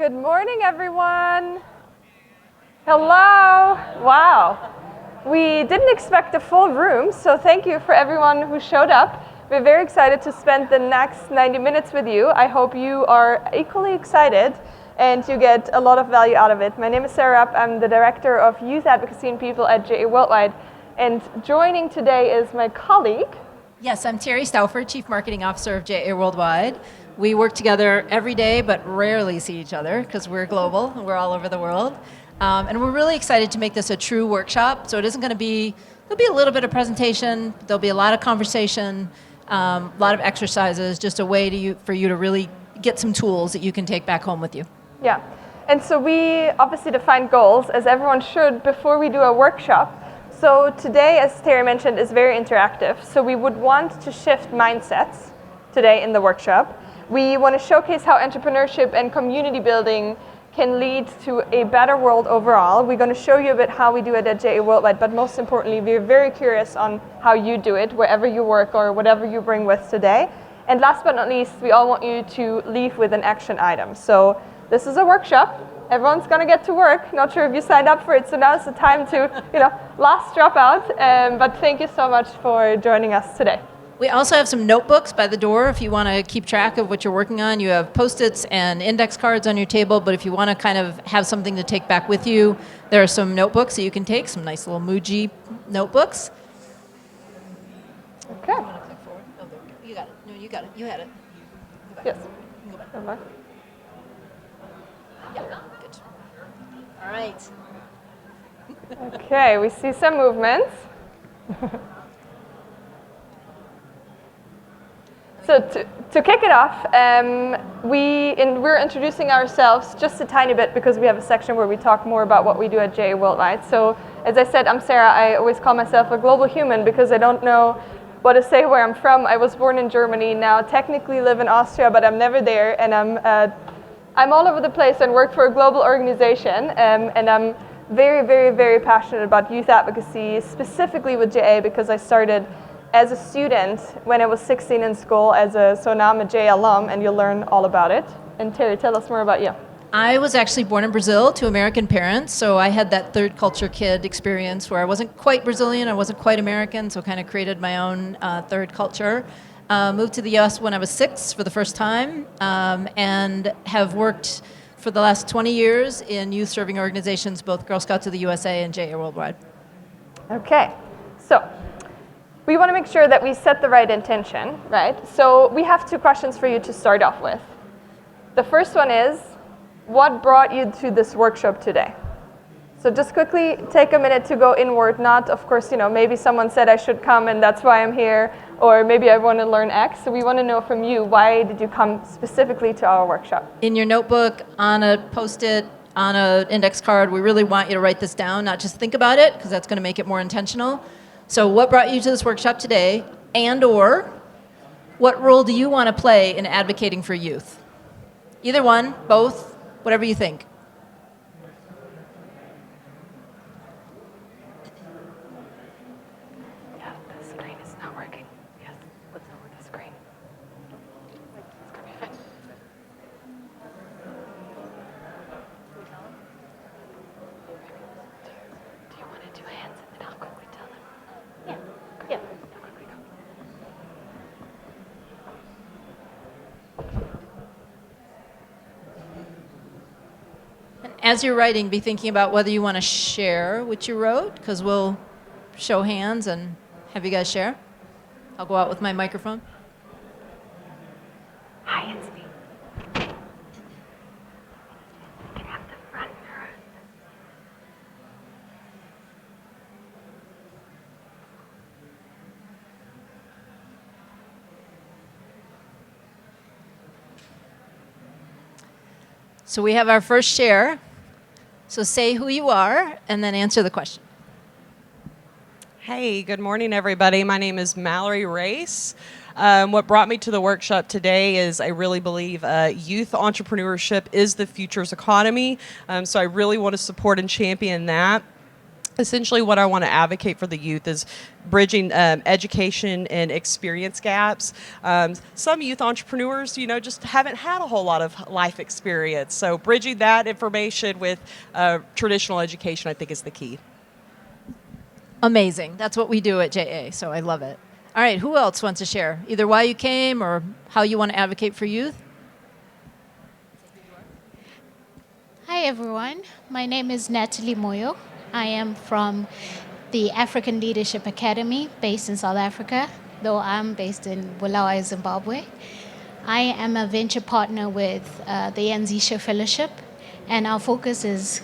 Good morning, everyone. Hello. Wow. We didn't expect a full room, so thank you for everyone who showed up. We're very excited to spend the next 90 minutes with you. I hope you are equally excited and you get a lot of value out of it. My name is Sarah Rapp. I'm the Director of Youth Advocacy and People at GE Worldwide. And joining today is my colleague. Yes, I'm Terry Stauffer, Chief Marketing Officer of JA Worldwide. We work together every day, but rarely see each other because we're global and we're all over the world. And we're really excited to make this a true workshop. So it isn't going to be, there'll be a little bit of presentation, there'll be a lot of conversation, a lot of exercises, just a way for you to really get some tools that you can take back home with you. Yeah, and so we obviously define goals, as everyone should, before we do a workshop. So today, as Terry mentioned, is very interactive. So we would want to shift mindsets today in the workshop. We want to showcase how entrepreneurship and community building can lead to a better world overall. We're going to show you a bit how we do it at JA Worldwide, but most importantly, we're very curious on how you do it, wherever you work or whatever you bring with today. And last but not least, we all want you to leave with an action item. So this is a workshop. Everyone's going to get to work. Not sure if you signed up for it, so now's the time to, last dropout. But thank you so much for joining us today. We also have some notebooks by the door if you want to keep track of what you're working on. You have Post-its and index cards on your table, but if you want to kind of have something to take back with you, there are some notebooks that you can take, some nice little Muji notebooks. Okay. You want to click forward? Oh, there we go. You got it. No, you got it. You had it. Go back. Yes. Go back. Go back. Yeah, good. All right. Okay, we see some movements. So to kick it off, we're introducing ourselves just a tiny bit because we have a section where we talk more about what we do at JA Worldwide. So as I said, I'm Sarah. I always call myself a global human because I don't know what to say where I'm from. I was born in Germany, now technically live in Austria, but I'm never there, and I'm all over the place and work for a global organization, and I'm very, very, very passionate about youth advocacy, specifically with JA because I started as a student when I was 16 in school, so now I'm a JA alum, and you'll learn all about it. And Terry, tell us more about you. I was actually born in Brazil to American parents, so I had that third culture kid experience where I wasn't quite Brazilian, I wasn't quite American, so kind of created my own third culture. Moved to the US when I was 6 for the first time, and have worked for the last 20 years in youth serving organizations, both Girl Scouts of the USA and JA Worldwide. Okay, so we want to make sure that we set the right intention, right? So we have 2 questions for you to start off with. The first one is, what brought you to this workshop today? So just quickly take a minute to go inward, not, of course, maybe someone said I should come and that's why I'm here, or maybe I want to learn X. So we want to know from you, why did you come specifically to our workshop? In your notebook, on a Post-it, on an index card, we really want you to write this down, not just think about it, because that's going to make it more intentional. So what brought you to this workshop today, and/or what role do you want to play in advocating for youth? Either one, both, whatever you think. Yeah, the screen is not working. Yes, what's wrong with the screen? It's going to be fine. Do you want to do hands and I'll quickly tell them? Yeah. And as you're writing, be thinking about whether you want to share what you wrote, because we'll show hands and have you guys share. I'll go out with my microphone. Hi, it's me. You can have the front row. So we have our first share. So say who you are and then answer the question. Hey, good morning, everybody. My name is Mallory Race. What brought me to the workshop today is I really believe youth entrepreneurship is the future's economy. So I really want to support and champion that. essentially what I want to advocate for the youth is bridging education and experience gaps. Some youth entrepreneurs, just haven't had a whole lot of life experience. So bridging that information with traditional education, I think, is the key. Amazing. That's what we do at JA, so I love it. All right, who else wants to share? Either why you came or how you want to advocate for youth? Hi, everyone. My name is Natalie Moyo. I am from the African Leadership Academy based in South Africa, though I'm based in Bulawayo, Zimbabwe. I am a venture partner with the Nzisha Fellowship, and our focus is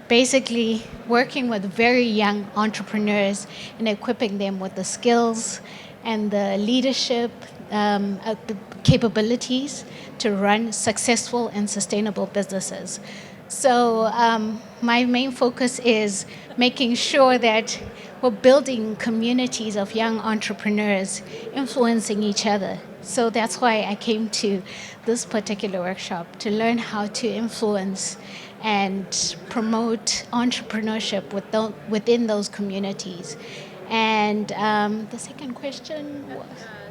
basically working with very young entrepreneurs and equipping them with the skills and the leadership capabilities to run successful and sustainable businesses. So my main focus is making sure that we're building communities of young entrepreneurs influencing each other. So that's why I came to this particular workshop, to learn how to influence and promote entrepreneurship within those communities. And the second question was?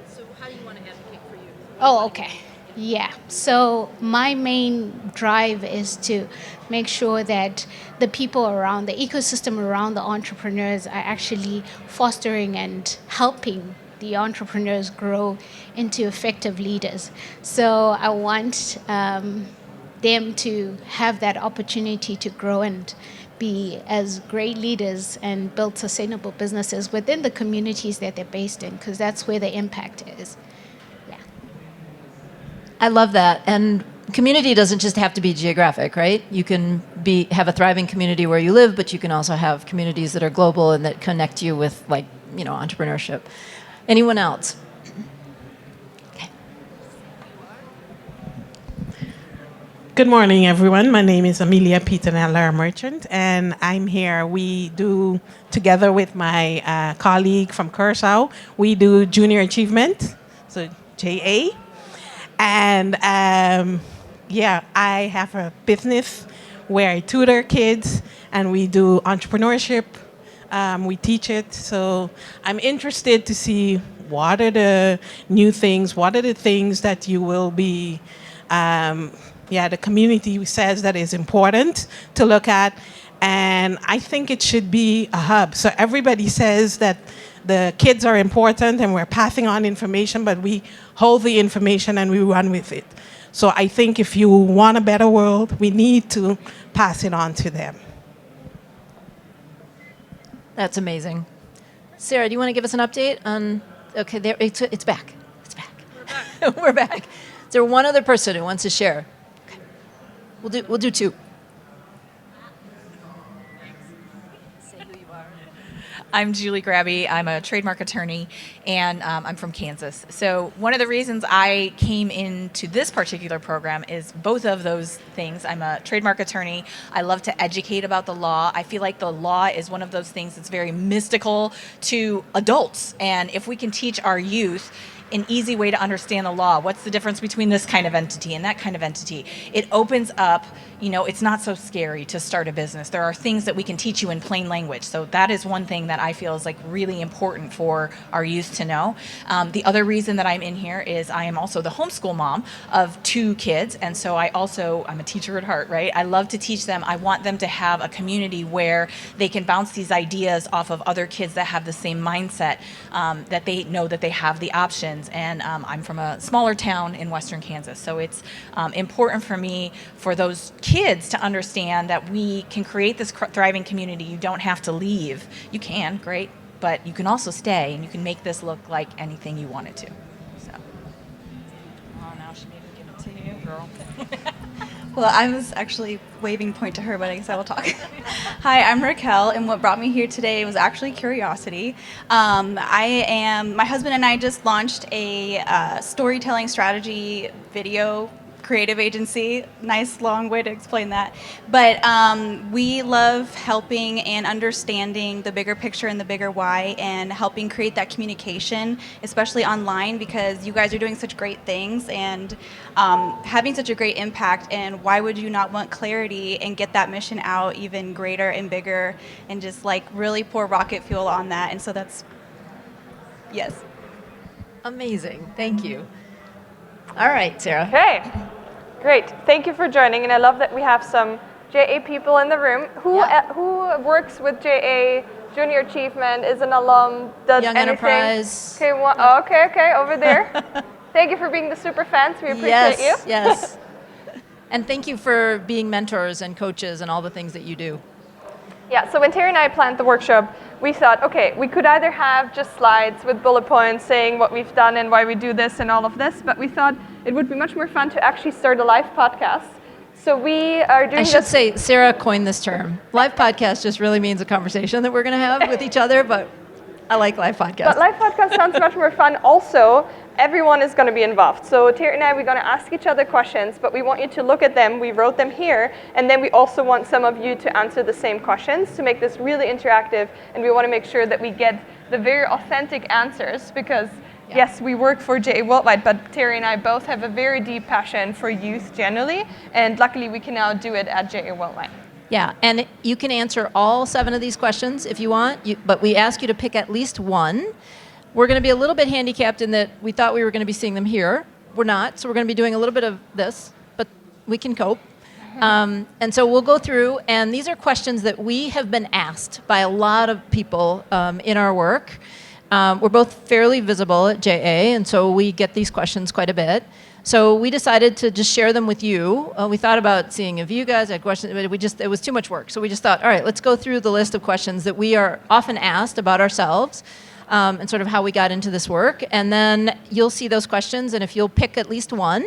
So how do you want to advocate for youth? Oh, okay. Yeah. So my main drive is to make sure that the people around, the ecosystem around the entrepreneurs are actually fostering and helping the entrepreneurs grow into effective leaders. So I want them to have that opportunity to grow and be as great leaders and build sustainable businesses within the communities that they're based in, because that's where the impact is. I love that. And community doesn't just have to be geographic, right? You can have a thriving community where you live, but you can also have communities that are global and that connect you with, entrepreneurship. Anyone else? Okay. Good morning, everyone. My name is Amelia Petenella Merchant, and I'm here. We do, together with my colleague from Curacao, we do junior achievement, so JA. And I have a business where I tutor kids, and we do entrepreneurship. We teach it. So I'm interested to see what are the new things, what are the things that you will be, the community says that is important to look at. And I think it should be a hub. So everybody says that the kids are important and we're passing on information, but we hold the information and we run with it. So I think if you want a better world, we need to pass it on to them. That's amazing. Sarah, do you want to give us an update on? Okay, there it's back. It's back. We're back. We're back. Is there one other person who wants to share? Okay. We'll do two. I'm Julie Grabby. I'm a trademark attorney, and I'm from Kansas. So one of the reasons I came into this particular program is both of those things. I'm a trademark attorney. I love to educate about the law. I feel like the law is one of those things that's very mystical to adults. And if we can teach our youth an easy way to understand the law, what's the difference between this kind of entity and that kind of entity, it opens up, it's not so scary to start a business. There are things that we can teach you in plain language. So that is one thing that I feel is really important for our youth to know. The other reason that I'm in here is I am also the homeschool mom of 2 kids. And so I'm a teacher at heart, right? I love to teach them. I want them to have a community where they can bounce these ideas off of other kids that have the same mindset, that they know that they have the options. And I'm from a smaller town in western Kansas. So it's important for me, for those kids to understand that we can create this thriving community. You don't have to leave. You can, great, but you can also stay, and you can make this look like anything you want it to. So. Oh, now she made me give it to you, girl. Well, I was actually waving point to her, but I guess I will talk. Hi, I'm Raquel, and what brought me here today was actually curiosity. My husband and I just launched a storytelling strategy video creative agency. Nice long way to explain that. But we love helping and understanding the bigger picture and the bigger why, and helping create that communication, especially online, because you guys are doing such great things and having such a great impact. And why would you not want clarity and get that mission out even greater and bigger, and just like really pour rocket fuel on that? And so that's, yes. Amazing. Thank you. All right, Sarah. Okay, great. Thank you for joining, and I love that we have some JA people in the room. Who works with JA, Junior Achievement, is an alum, does Young anything? Enterprise. Okay, okay, over there. Thank you for being the super fans. We appreciate you. Yes. And thank you for being mentors and coaches and all the things that you do. Yeah, so when Terry and I planned the workshop, we thought, okay, we could either have just slides with bullet points saying what we've done and why we do this and all of this, but we thought it would be much more fun to actually start a live podcast. So we are doing I should say, Sarah coined this term. Live podcast just really means a conversation that we're going to have with each other, but I like live podcasts. But live podcast sounds much more fun. Also, everyone is going to be involved. So Terry and I, we're going to ask each other questions, but we want you to look at them. We wrote them here, and then we also want some of you to answer the same questions to make this really interactive, and we want to make sure that we get the very authentic answers, because yes, we work for JA Worldwide, but Terry and I both have a very deep passion for youth generally, and luckily we can now do it at JA Worldwide. Yeah, and you can answer all 7 of these questions if you want, but we ask you to pick at least one. We're going to be a little bit handicapped in that we thought we were going to be seeing them here. We're not, so we're going to be doing a little bit of this, but we can cope. And so we'll go through, and these are questions that we have been asked by a lot of people in our work. We're both fairly visible at JA, and so we get these questions quite a bit. So we decided to just share them with you. We thought about seeing if you guys had questions, but it was too much work. So we just thought, all right, let's go through the list of questions that we are often asked about ourselves, and sort of how we got into this work. And then you'll see those questions, and if you'll pick at least one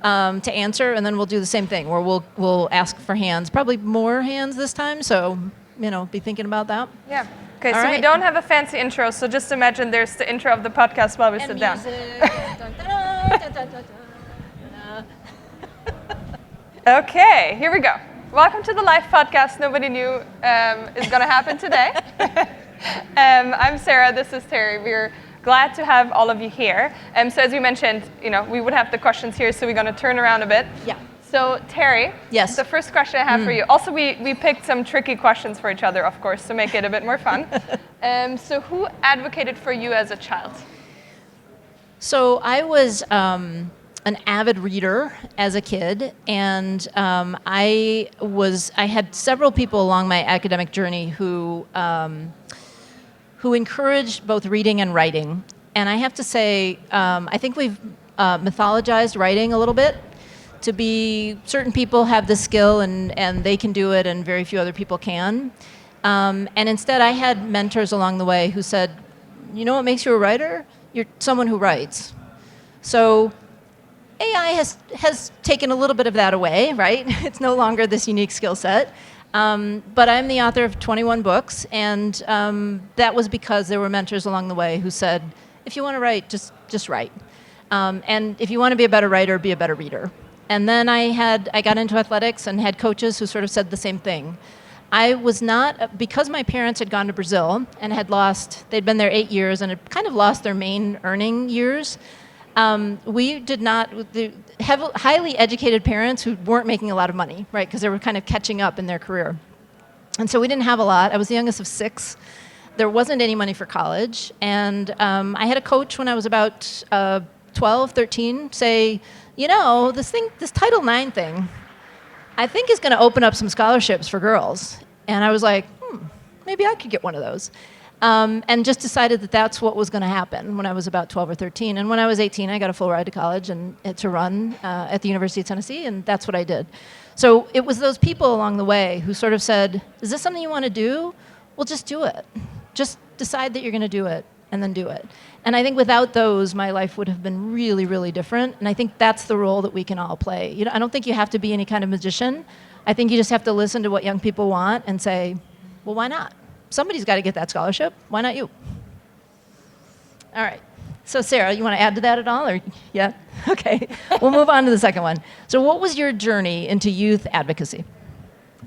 to answer, and then we'll do the same thing, where we'll ask for hands, probably more hands this time, so be thinking about that. Yeah. Okay, All so right. we don't have a fancy intro, so just imagine there's the intro of the podcast while we sit down. Okay, here we go. Welcome to the live podcast nobody knew is going to happen today. I'm Sarah, this is Terry. We're glad to have all of you here. So as we mentioned, we would have the questions here, so we're going to turn around a bit. Yeah. So Terry, yes. The first question I have for you. Also, we picked some tricky questions for each other, of course, to make it a bit more fun. So who advocated for you as a child? So I was an avid reader as a kid, and I had several people along my academic journey who encouraged both reading and writing. And I have to say, I think we've mythologized writing a little bit. To be certain people have the skill and they can do it, and very few other people can. And instead, I had mentors along the way who said, "You know what makes you a writer? You're someone who writes." So AI has taken a little bit of that away, right? It's no longer this unique skill set. But I'm the author of 21 books, and that was because there were mentors along the way who said, if you want to write, just write. And if you want to be a better writer, be a better reader. And then I got into athletics and had coaches who sort of said the same thing. I was not, because my parents had gone to Brazil and they'd been there 8 years and had kind of lost their main earning years. We did not, highly educated parents who weren't making a lot of money, right? Because they were kind of catching up in their career. And so we didn't have a lot. I was the youngest of 6. There wasn't any money for college. And I had a coach when I was about 12, 13 say, this Title IX thing, I think is going to open up some scholarships for girls. And I was like, maybe I could get one of those. And just decided that that's what was going to happen when I was about 12 or 13. And when I was 18, I got a full ride to college and to run at the University of Tennessee, and that's what I did. So it was those people along the way who sort of said, is this something you want to do? Well, just do it. Just decide that you're going to do it, and then do it. And I think without those, my life would have been really, really different. And I think that's the role that we can all play. I don't think you have to be any kind of magician. I think you just have to listen to what young people want and say, well, why not? Somebody's got to get that scholarship. Why not you? All right. So Sarah, you want to add to that at all, or yeah? Okay, we'll move on to the second one. So what was your journey into youth advocacy?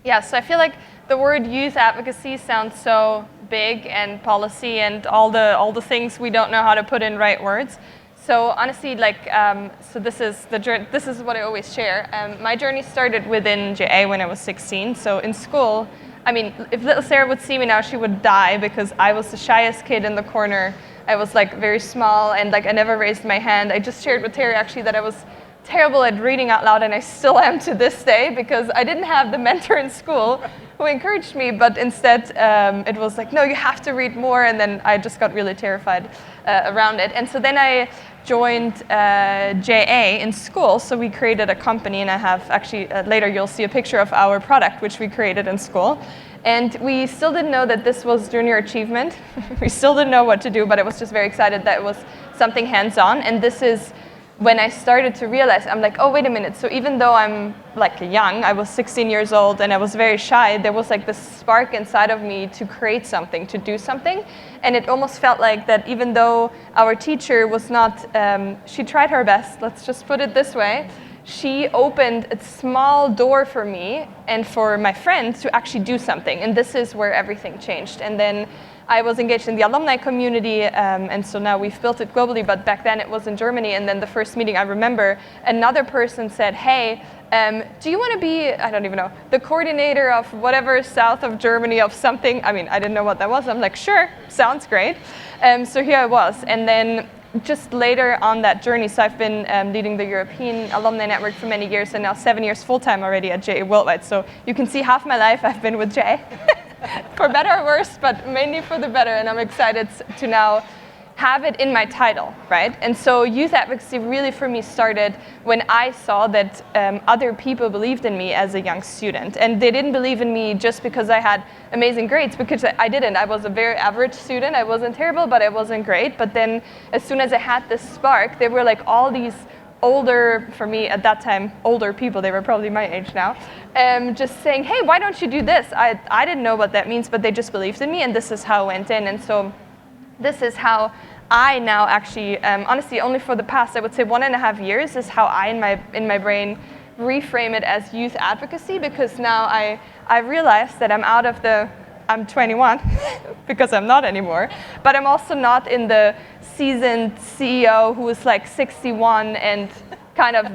Yeah, so I feel like the word youth advocacy sounds so big and policy and all the things we don't know how to put in right words. So honestly, so this is what I always share. My journey started within GA when I was 16. So in school, I mean, if little Sarah would see me now, she would die because I was the shyest kid in the corner. I was like very small and like I never raised my hand. I just shared with Terry actually that I was terrible at reading out loud, and I still am to this day because I didn't have the mentor in school who encouraged me, but instead it was like, no, you have to read more, and then I just got really terrified around it. And so then I joined JA in school, so we created a company, and I have actually, later you'll see a picture of our product, which we created in school. And we still didn't know that this was junior achievement. We still didn't know what to do, but I was just very excited that it was something hands-on, and this is when I started to realize, I'm like, oh, wait a minute. So even though I'm like young, I was 16 years old and I was very shy, there was like this spark inside of me to create something, to do something. And it almost felt like that even though our teacher was not, she tried her best, let's just put it this way, she opened a small door for me and for my friends to actually do something. And this is where everything changed. And then I was engaged in the alumni community, and so now we've built it globally, but back then it was in Germany. And then the first meeting I remember, another person said, hey, do you want to be, I don't even know, the coordinator of whatever south of Germany of something? I mean, I didn't know what that was. I'm like, sure, sounds great. So here I was. And then just later on that journey, so I've been leading the European Alumni Network for many years, and now 7 years full-time already at JA Worldwide. So you can see half my life I've been with JA. For better or worse, but mainly for the better, and I'm excited to now have it in my title, right? And so youth advocacy really for me started when I saw that other people believed in me as a young student, and they didn't believe in me just because I had amazing grades, because I didn't. I was a very average student. I wasn't terrible, but I wasn't great. But then as soon as I had this spark, there were like all these older, for me at that time, older people, they were probably my age now, just saying, hey, why don't you do this? I didn't know what that means, but they just believed in me, and this is how I went in. And so this is how I now actually, honestly, only for the past, I would say 1.5 years is how I, in my brain, reframe it as youth advocacy, because now I realized that I'm 21, because I'm not anymore, but I'm also not in the seasoned CEO who is like 61 and kind of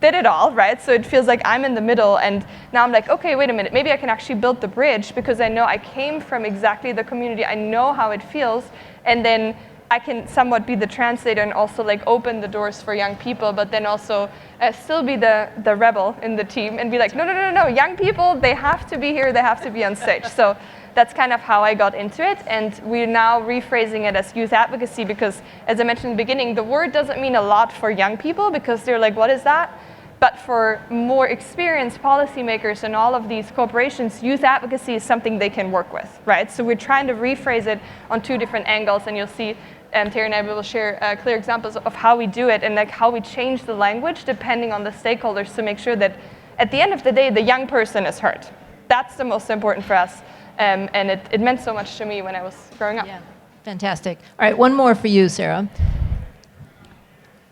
did it all, right? So it feels like I'm in the middle, and now I'm like, okay, wait a minute, maybe I can actually build the bridge, because I know I came from exactly the community, I know how it feels, and then I can somewhat be the translator and also like open the doors for young people, but then also still be the rebel in the team and be like, no, young people, they have to be here, they have to be on stage. So that's kind of how I got into it, and we're now rephrasing it as youth advocacy, because as I mentioned in the beginning, the word doesn't mean a lot for young people because they're like, what is that? But for more experienced policymakers and all of these corporations, youth advocacy is something they can work with, right? So we're trying to rephrase it on 2 different angles, and you'll see Terry and I will share clear examples of how we do it and like how we change the language depending on the stakeholders to make sure that at the end of the day, the young person is heard. That's the most important for us, and it meant so much to me when I was growing up. Yeah, fantastic. All right, one more for you, Sarah.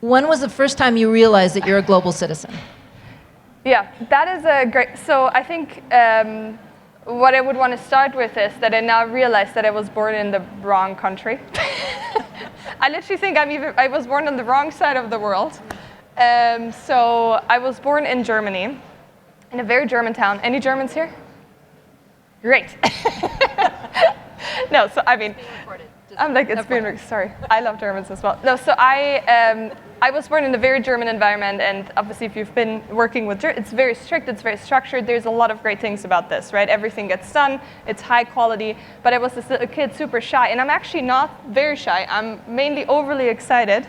When was the first time you realized that you're a global citizen? Yeah, that is a great, so I think what I would want to start with is that I now realize that I was born in the wrong country. I literally think I was born on the wrong side of the world. So I was born in Germany, in a very German town. Any Germans here? Great. No, so I mean, I'm like, it's been, sorry. I love Germans as well. No, so I was born in a very German environment, and obviously if you've been working with German, it's very strict, it's very structured. There's a lot of great things about this, right? Everything gets done, it's high quality, but I was this little kid, super shy, and I'm actually not very shy. I'm mainly overly excited,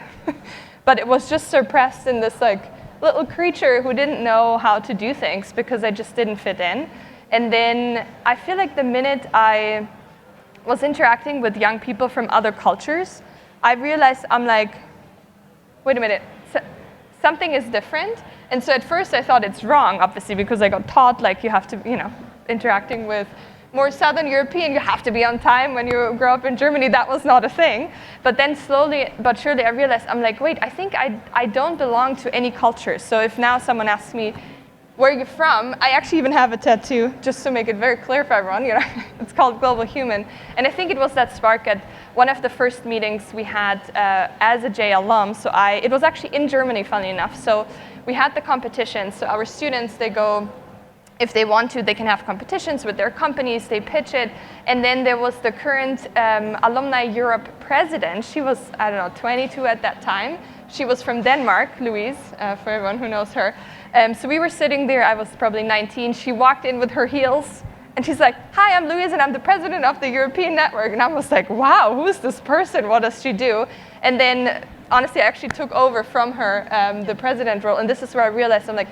but it was just suppressed in this like little creature who didn't know how to do things because I just didn't fit in. And then I feel like the minute I was interacting with young people from other cultures, I realized I'm like, wait a minute, something is different. And so at first I thought it's wrong, obviously, because I got taught like you have to, interacting with more Southern European, you have to be on time. When you grow up in Germany, that was not a thing. But then slowly but surely I realized, I'm like, wait, I think I don't belong to any culture. So if now someone asks me, where are you from? I actually even have a tattoo, just to make it very clear for everyone. It's called Global Human. And I think it was that spark at one of the first meetings we had as a J alum. So it was actually in Germany, funnily enough. So we had the competition. So our students, they go, if they want to, they can have competitions with their companies, they pitch it. And then there was the current Alumni Europe president. She was, 22 at that time. She was from Denmark, Louise, for everyone who knows her. So we were sitting there, I was probably 19. She walked in with her heels, and she's like, hi, I'm Louise, and I'm the president of the European Network. And I was like, wow, who is this person? What does she do? And then, honestly, I actually took over from her the president role. And this is where I realized, I'm like,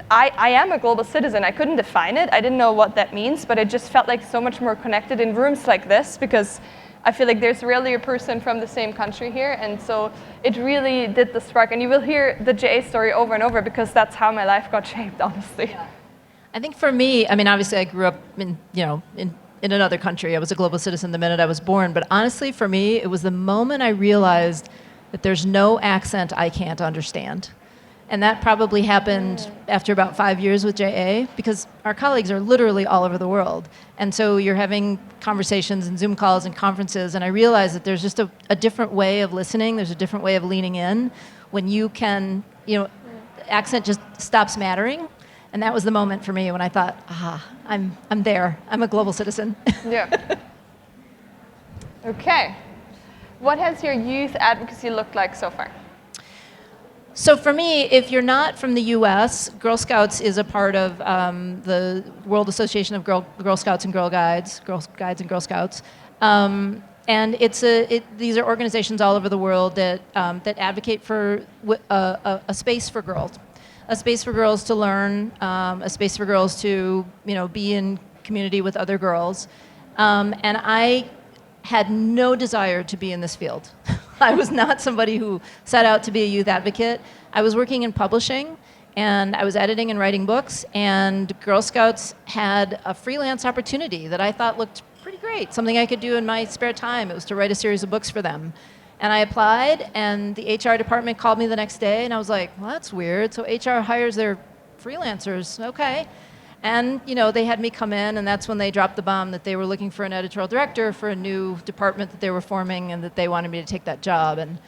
I am a global citizen. I couldn't define it. I didn't know what that means, but I just felt like so much more connected in rooms like this, because I feel like there's rarely a person from the same country here, and so it really did the spark. And you will hear the JA story over and over, because that's how my life got shaped, honestly. Yeah. I think for me, obviously I grew up in another country. I was a global citizen the minute I was born, but honestly for me, it was the moment I realized that there's no accent I can't understand. And that probably happened after about 5 years with JA, because our colleagues are literally all over the world. And so you're having conversations and Zoom calls and conferences, and I realized that there's just a different way of listening, there's a different way of leaning in when you can, accent just stops mattering. And that was the moment for me when I thought, I'm there, I'm a global citizen. Yeah. Okay. What has your youth advocacy looked like so far? So for me, if you're not from the U.S., Girl Scouts is a part of the World Association of Girl Scouts and Girl Guides and Girl Scouts. And these are organizations all over the world that advocate for a space for girls. A space for girls to learn, a space for girls to be in community with other girls. And I had no desire to be in this field. I was not somebody who set out to be a youth advocate. I was working in publishing, and I was editing and writing books, and Girl Scouts had a freelance opportunity that I thought looked pretty great, something I could do in my spare time. It was to write a series of books for them. And I applied, and the HR department called me the next day, and I was like, well, that's weird. So HR hires their freelancers, okay. And they had me come in, and that's when they dropped the bomb that they were looking for an editorial director for a new department that they were forming, and that they wanted me to take that job. And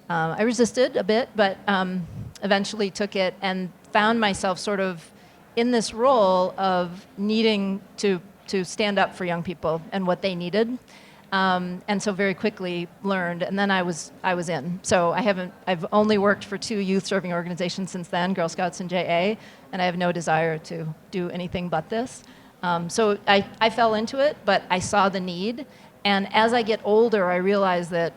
I resisted a bit, but eventually took it and found myself sort of in this role of needing to stand up for young people and what they needed. And so very quickly learned, and then I was in. So I've only worked for 2 youth serving organizations since then, Girl Scouts and JA, and I have no desire to do anything but this. So I fell into it, but I saw the need, and as I get older, I realize that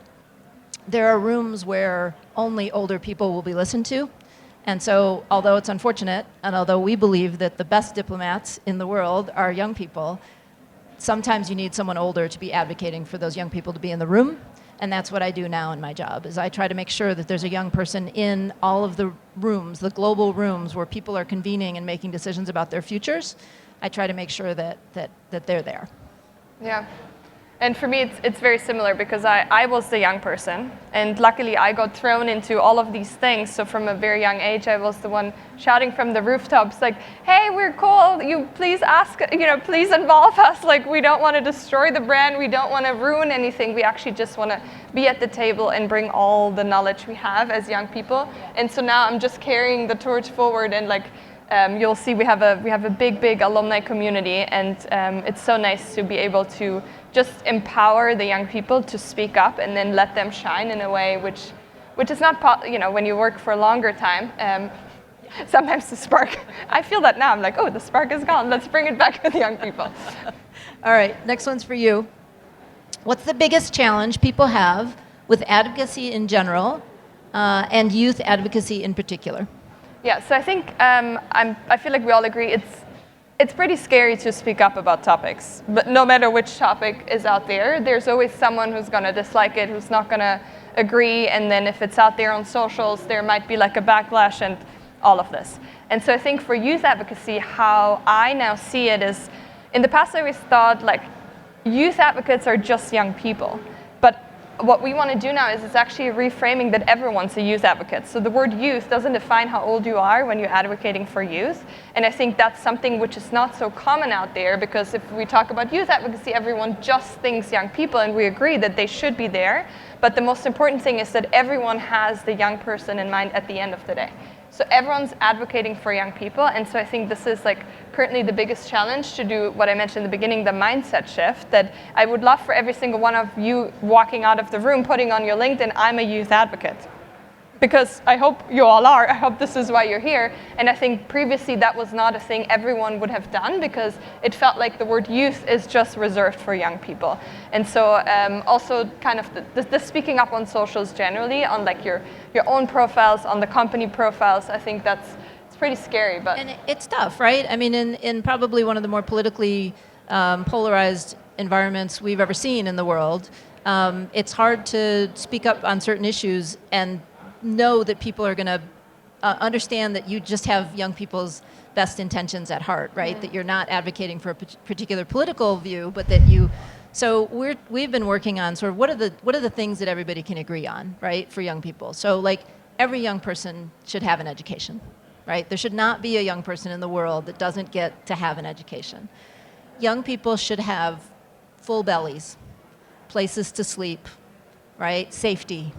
there are rooms where only older people will be listened to. And so although it's unfortunate, and although we believe that the best diplomats in the world are young people, sometimes you need someone older to be advocating for those young people to be in the room, and that's what I do now in my job, is I try to make sure that there's a young person in all of the rooms, the global rooms where people are convening and making decisions about their futures. I try to make sure that they're there. Yeah. And for me, it's very similar, because I was the young person, and luckily I got thrown into all of these things. So from a very young age, I was the one shouting from the rooftops, like, hey, we're cool, you please ask, please involve us. Like, we don't want to destroy the brand, we don't want to ruin anything. We actually just want to be at the table and bring all the knowledge we have as young people. And so now I'm just carrying the torch forward, and you'll see we have a big alumni community, and it's so nice to be able to just empower the young people to speak up and then let them shine in a way which is not, when you work for a longer time, sometimes the spark, I feel that now, I'm like, oh, the spark is gone, let's bring it back with the young people. All right, next one's for you. What's the biggest challenge people have with advocacy in general and youth advocacy in particular? Yeah, so I think I feel like we all agree it's pretty scary to speak up about topics, but no matter which topic is out there, there's always someone who's going to dislike it, who's not going to agree, and then if it's out there on socials, there might be like a backlash and all of this. And so I think for youth advocacy, how I now see it is, in the past I always thought like youth advocates are just young people. But what we want to do now is it's actually reframing that everyone's a youth advocate. So the word youth doesn't define how old you are when you're advocating for youth. And I think that's something which is not so common out there, because if we talk about youth advocacy, everyone just thinks young people, and we agree that they should be there. But the most important thing is that everyone has the young person in mind at the end of the day. So everyone's advocating for young people, and so I think this is like currently the biggest challenge, to do what I mentioned in the beginning, the mindset shift, that I would love for every single one of you walking out of the room putting on your LinkedIn, I'm a youth advocate. Because I hope you all are. I hope this is why you're here. And I think previously that was not a thing everyone would have done, because it felt like the word youth is just reserved for young people. And so also kind of the speaking up on socials generally, on like your own profiles, on the company profiles, I think it's pretty scary. But and it's tough, right? I mean, in probably one of the more politically polarized environments we've ever seen in the world, it's hard to speak up on certain issues and know that people are going to understand that you just have young people's best intentions at heart, right? That you're not advocating for a particular political view, but that you. So we've been working on sort of what are the things that everybody can agree on, right, for young people. So like every young person should have an education, right? There should not be a young person in the world that doesn't get to have an education. Young people should have full bellies, places to sleep, right? Safety.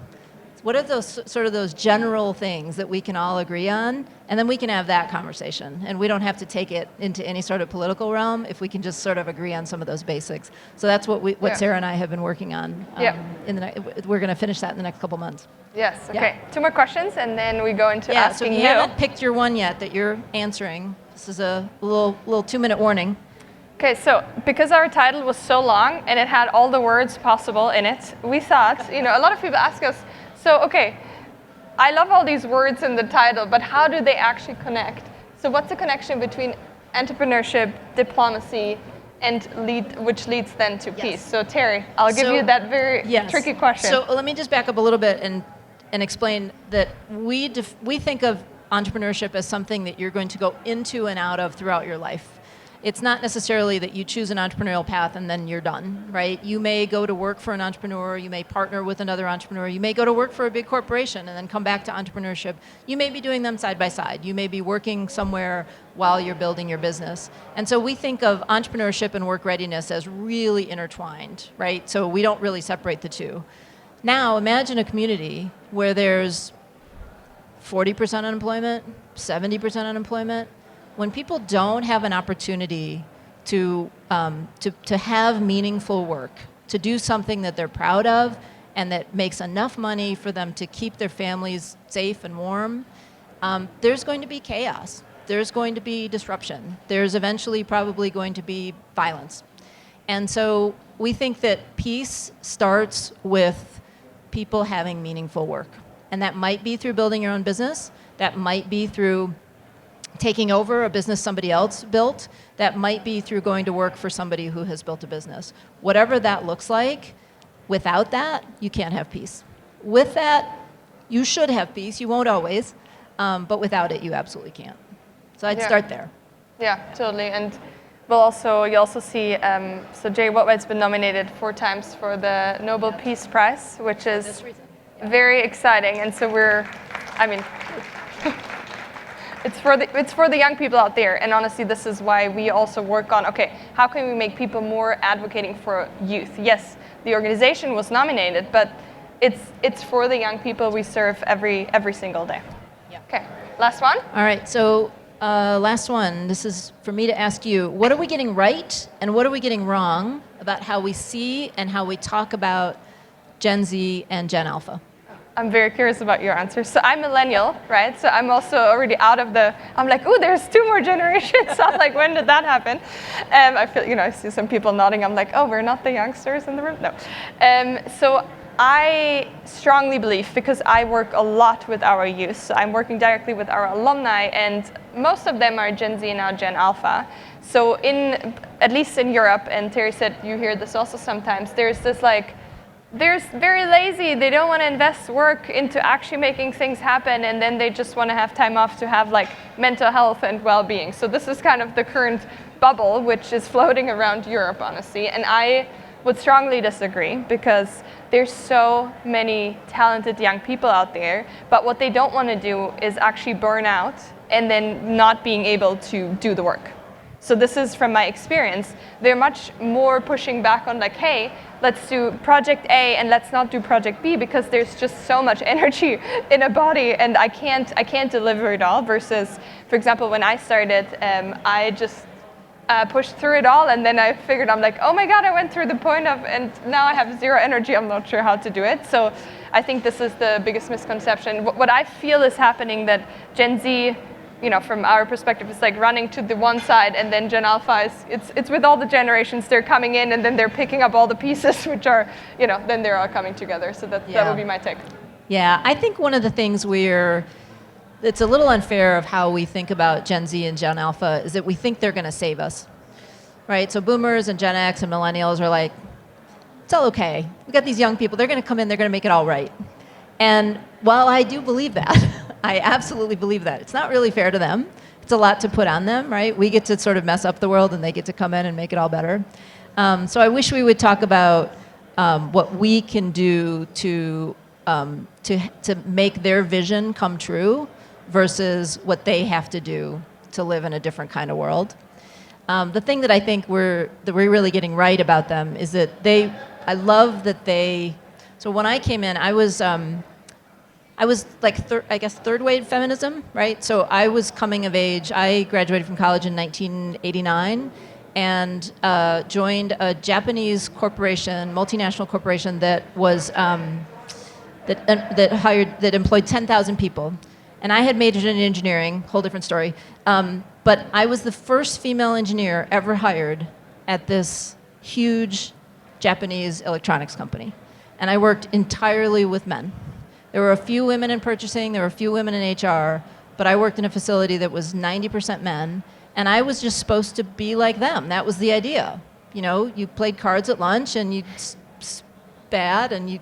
What are those sort of those general things that we can all agree on? And then we can have that conversation. And we don't have to take it into any sort of political realm if we can just sort of agree on some of those basics. So that's what Sarah and I have been working on. We're going to finish that in the next couple months. Yes, okay. 2 more questions, and then we go into asking so if you haven't picked your one yet that you're answering, this is a little 2-minute warning. Okay, so because our title was so long and it had all the words possible in it, we thought, a lot of people ask us, so, okay, I love all these words in the title, but how do they actually connect? So what's the connection between entrepreneurship, diplomacy, and which leads then to peace? So Terry, I'll give you that very tricky question. So let me just back up a little bit and explain that we think of entrepreneurship as something that you're going to go into and out of throughout your life. It's not necessarily that you choose an entrepreneurial path and then you're done, right? You may go to work for an entrepreneur, you may partner with another entrepreneur, you may go to work for a big corporation and then come back to entrepreneurship. You may be doing them side by side. You may be working somewhere while you're building your business. And so we think of entrepreneurship and work readiness as really intertwined, right? So we don't really separate the two. Now imagine a community where there's 40% unemployment, 70% unemployment. When people don't have an opportunity to have meaningful work, to do something that they're proud of and that makes enough money for them to keep their families safe and warm, there's going to be chaos. There's going to be disruption. There's eventually probably going to be violence. And so we think that peace starts with people having meaningful work. And that might be through building your own business. That might be through taking over a business somebody else built. That might be through going to work for somebody who has built a business. Whatever that looks like, without that, you can't have peace. With that, you should have peace. You won't always, but without it, you absolutely can't. So I'd start there. Yeah, totally. And you also see, so Jay Wattwhite's been nominated 4 times for the Nobel Peace Prize, which is very exciting. And so it's for the young people out there, and honestly, this is why we also work on, how can we make people more advocating for youth? Yes, the organization was nominated, but it's for the young people we serve every single day. Yeah. Okay, last one. All right, so last one. This is for me to ask you, what are we getting right and what are we getting wrong about how we see and how we talk about Gen Z and Gen Alpha? I'm very curious about your answer. So I'm millennial, right? So I'm also already I'm like, there's 2 more generations. So I'm like, when did that happen? I feel, I see some people nodding. I'm like, we're not the youngsters in the room. No. So I strongly believe, because I work a lot with our youth, so I'm working directly with our alumni, and most of them are Gen Z and now Gen Alpha. So at least in Europe, and Terry said you hear this also sometimes, there's this they're very lazy. They don't want to invest work into actually making things happen, and then they just want to have time off to have mental health and well-being. So this is kind of the current bubble which is floating around Europe, honestly. And I would strongly disagree, because there's so many talented young people out there, but what they don't want to do is actually burn out and then not being able to do the work. So this is from my experience. They're much more pushing back on like, hey, let's do project A and let's not do project B, because there's just so much energy in a body and I can't deliver it all. Versus, for example, when I started, I just pushed through it all, and then I figured, I'm like, oh my God, I went through the point of, and now I have zero energy, I'm not sure how to do it. So I think this is the biggest misconception. What I feel is happening, that Gen Z, from our perspective, is like running to the one side, and then Gen Alpha it's with all the generations, they're coming in and then they're picking up all the pieces, which are, then they're all coming together. So that would be my take. Yeah, I think one of the things it's a little unfair of how we think about Gen Z and Gen Alpha is that we think they're going to save us, right? So boomers and Gen X and millennials are like, it's all okay. We got these young people, they're going to come in, they're going to make it all right. And while I do believe that, I absolutely believe that, it's not really fair to them. It's a lot to put on them, right? We get to sort of mess up the world and they get to come in and make it all better. So I wish we would talk about what we can do to make their vision come true versus what they have to do to live in a different kind of world. The thing that I think we're really getting right about them is that I love that so when I came in, I was like, third wave feminism, right? So I was coming of age. I graduated from college in 1989 and joined a Japanese corporation, multinational corporation that was that employed 10,000 people. And I had majored in engineering, whole different story. But I was the first female engineer ever hired at this huge Japanese electronics company. And I worked entirely with men. There were a few women in purchasing, there were a few women in HR, but I worked in a facility that was 90% men, and I was just supposed to be like them. That was the idea. You played cards at lunch, and you spat, and you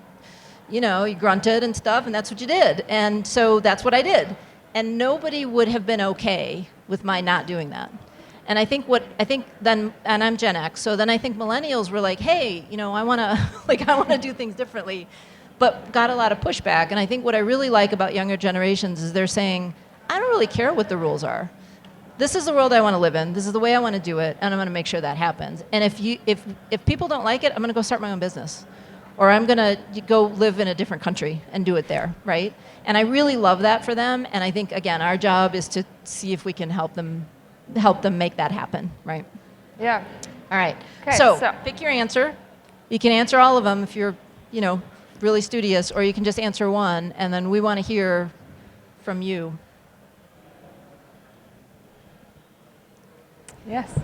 grunted and stuff, and that's what you did. And so that's what I did. And nobody would have been okay with my not doing that. And I think then, and I'm Gen X, so then I think millennials were like, hey, I want to do things differently, but got a lot of pushback. And I think what I really like about younger generations is they're saying, I don't really care what the rules are. This is the world I want to live in. This is the way I want to do it, and I'm going to make sure that happens. And if people don't like it, I'm going to go start my own business. Or I'm going to go live in a different country and do it there, right? And I really love that for them. And I think, again, our job is to see if we can help them make that happen, right? Yeah. All right. Okay, so pick your answer. You can answer all of them if you're, really studious, or you can just answer one, and then we want to hear from you. Yes.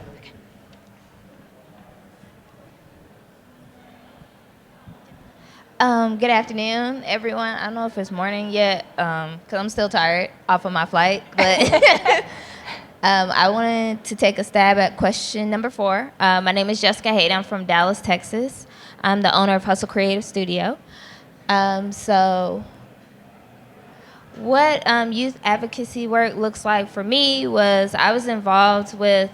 Good afternoon, everyone. I don't know if it's morning yet, because I'm still tired off of my flight. But I wanted to take a stab at question number 4. My name is Jessica Hayden. I'm from Dallas, Texas. I'm the owner of Hustle Creative Studio. So what youth advocacy work looks like for me was I was involved with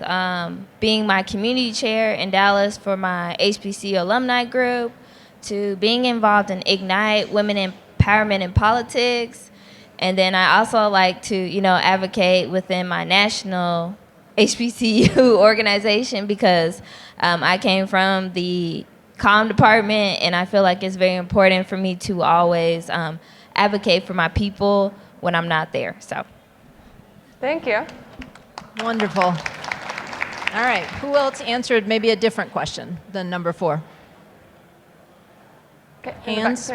being my community chair in Dallas for my HBCU alumni group, to being involved in Ignite, Women Empowerment in Politics. And then I also like to, advocate within my national HBCU organization, because I came from the comm department, and I feel like it's very important for me to always advocate for my people when I'm not there. So, thank you. Wonderful. All right. Who else answered maybe a different question than number 4? Okay, hands.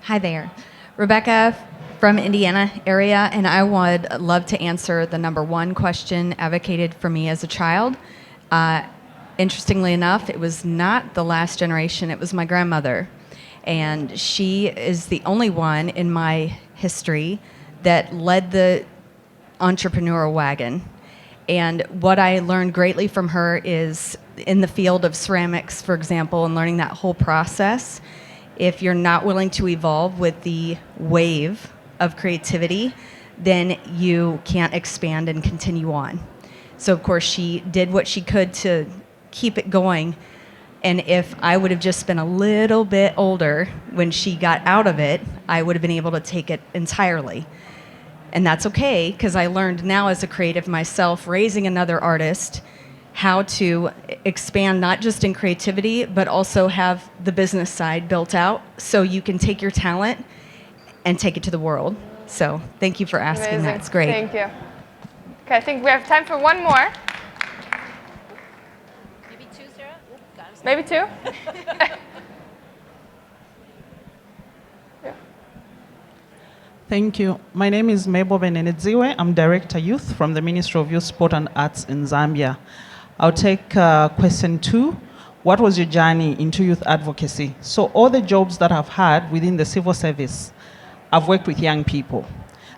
Hi there. Rebecca from Indiana area, and I would love to answer the number 1 question advocated for me as a child. Interestingly enough, it was not the last generation, it was my grandmother. And she is the only one in my history that led the entrepreneurial wagon. And what I learned greatly from her is in the field of ceramics, for example, and learning that whole process, if you're not willing to evolve with the wave of creativity, then you can't expand and continue on. So, of course, she did what she could to keep it going. And if I would have just been a little bit older when she got out of it, I would have been able to take it entirely. And that's okay, because I learned now as a creative myself, raising another artist, how to expand not just in creativity, but also have the business side built out so you can take your talent and take it to the world. So thank you for asking. Amazing. That. It's great. Thank you. Okay, I think we have time for one more. Maybe two, Sarah? Maybe two? Thank you. My name is Mabo Benenedziwe. I'm Director Youth from the Ministry of Youth, Sport and Arts in Zambia. I'll take question 2. What was your journey into youth advocacy? So all the jobs that I've had within the civil service, I've worked with young people.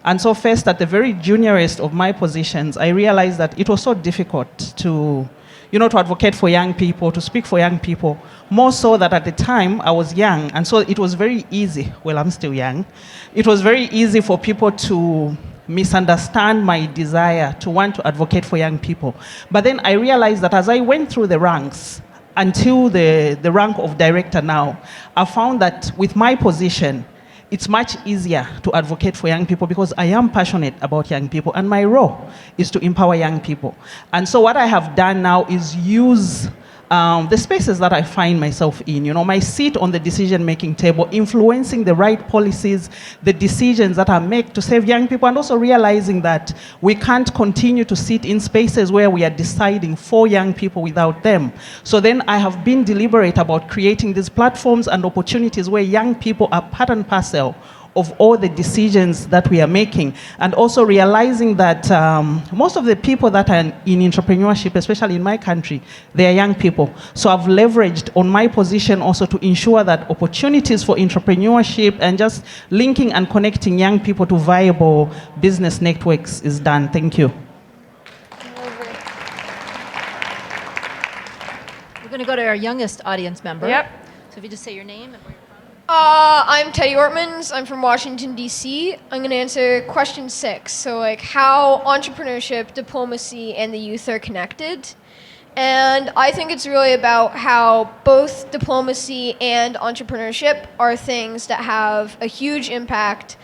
And so first, at the very juniorest of my positions, I realized that it was so difficult to advocate for young people, to speak for young people, more so that at the time I was young. And so it was very easy, well, I'm still young. It was very easy for people to misunderstand my desire to want to advocate for young people. But then I realized that as I went through the ranks, until the rank of director now, I found that with my position, it's much easier to advocate for young people because I am passionate about young people and my role is to empower young people. And so what I have done now is use the spaces that I find myself in, my seat on the decision-making table, influencing the right policies, the decisions that I make to save young people, and also realizing that we can't continue to sit in spaces where we are deciding for young people without them. So then I have been deliberate about creating these platforms and opportunities where young people are part and parcel of all the decisions that we are making, and also realizing that most of the people that are in entrepreneurship, especially in my country, they are young people. So I've leveraged on my position also to ensure that opportunities for entrepreneurship and just linking and connecting young people to viable business networks is done. Thank you. We're going to go to our youngest audience member. Yep. So if you just say your name and where you're from. I'm Teddy Ortmans. I'm from Washington, D.C. I'm going to answer question 6. So, how entrepreneurship, diplomacy, and the youth are connected. And I think it's really about how both diplomacy and entrepreneurship are things that have a huge impact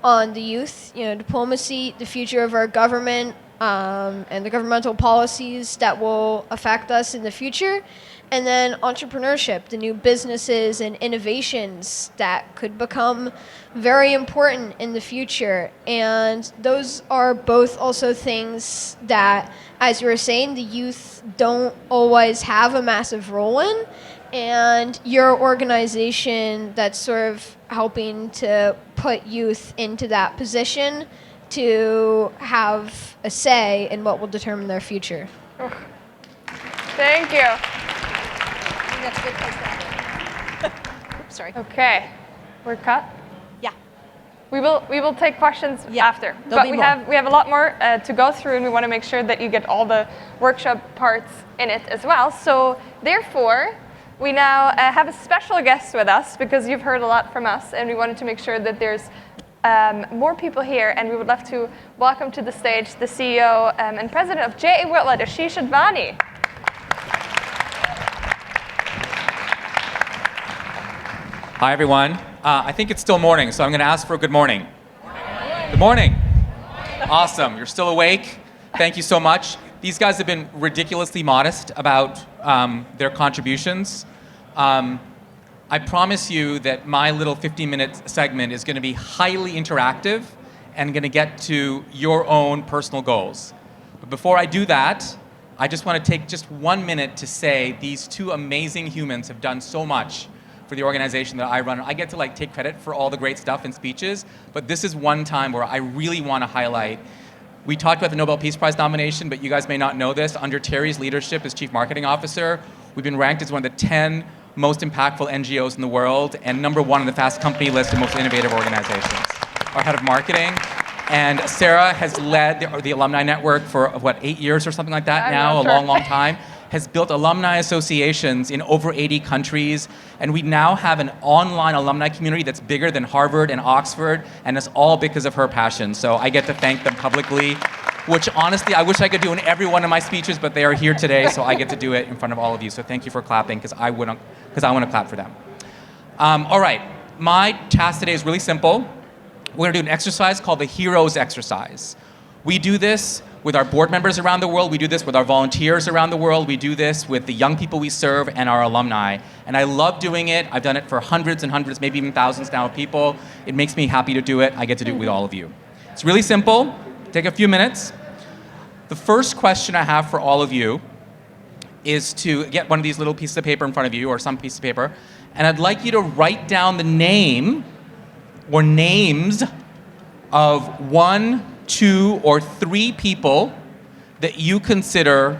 on the youth. Diplomacy, the future of our government, and the governmental policies that will affect us in the future. And then entrepreneurship, the new businesses and innovations that could become very important in the future. And those are both also things that, as you were saying, the youth don't always have a massive role in. And your organization that's sort of helping to put youth into that position to have a say in what will determine their future. Thank you. That's a good place to end it. Oops, sorry. Okay, we're cut. Yeah. We will take questions after, There'll but be we more. have a lot more to go through, and we want to make sure that you get all the workshop parts in it as well. So therefore, we now have a special guest with us because you've heard a lot from us, and we wanted to make sure that there's more people here, and we would love to welcome to the stage the CEO and president of GE Worldwide, Ashish Advani. Hi, everyone. I think it's still morning, so I'm going to ask for a good morning. Good morning. Awesome. You're still awake. Thank you so much. These guys have been ridiculously modest about their contributions. I promise you that my little 15-minute segment is going to be highly interactive and going to get to your own personal goals. But before I do that, I just want to take just 1 minute to say these two amazing humans have done so much for the organization that I run. I get to take credit for all the great stuff in speeches, but this is one time where I really want to highlight. We talked about the Nobel Peace Prize nomination, but you guys may not know this. Under Terry's leadership as Chief Marketing Officer, we've been ranked as one of the 10 most impactful NGOs in the world and #1 on the Fast Company list of most innovative organizations. Our head of marketing. And Sarah has led the alumni network for, 8 years or something like that now, a long time. has built alumni associations in over 80 countries, and we now have an online alumni community that's bigger than Harvard and Oxford, and it's all because of her passion. So I get to thank them publicly, which honestly I wish I could do in every one of my speeches, but they are here today, so I get to do it in front of all of you. So thank you for clapping, because I want to clap for them. All right, my task today is really simple. We're going to do an exercise called the Heroes Exercise. We do this with our board members around the world. We do this with our volunteers around the world. We do this with the young people we serve and our alumni. And I love doing it. I've done it for hundreds and hundreds, maybe even thousands now of people. It makes me happy to do it. I get to do it with all of you. It's really simple. Take a few minutes. The first question I have for all of you is to get one of these little pieces of paper in front of you, or some piece of paper, and I'd like you to write down the name or names of 1, 2, or 3 people that you consider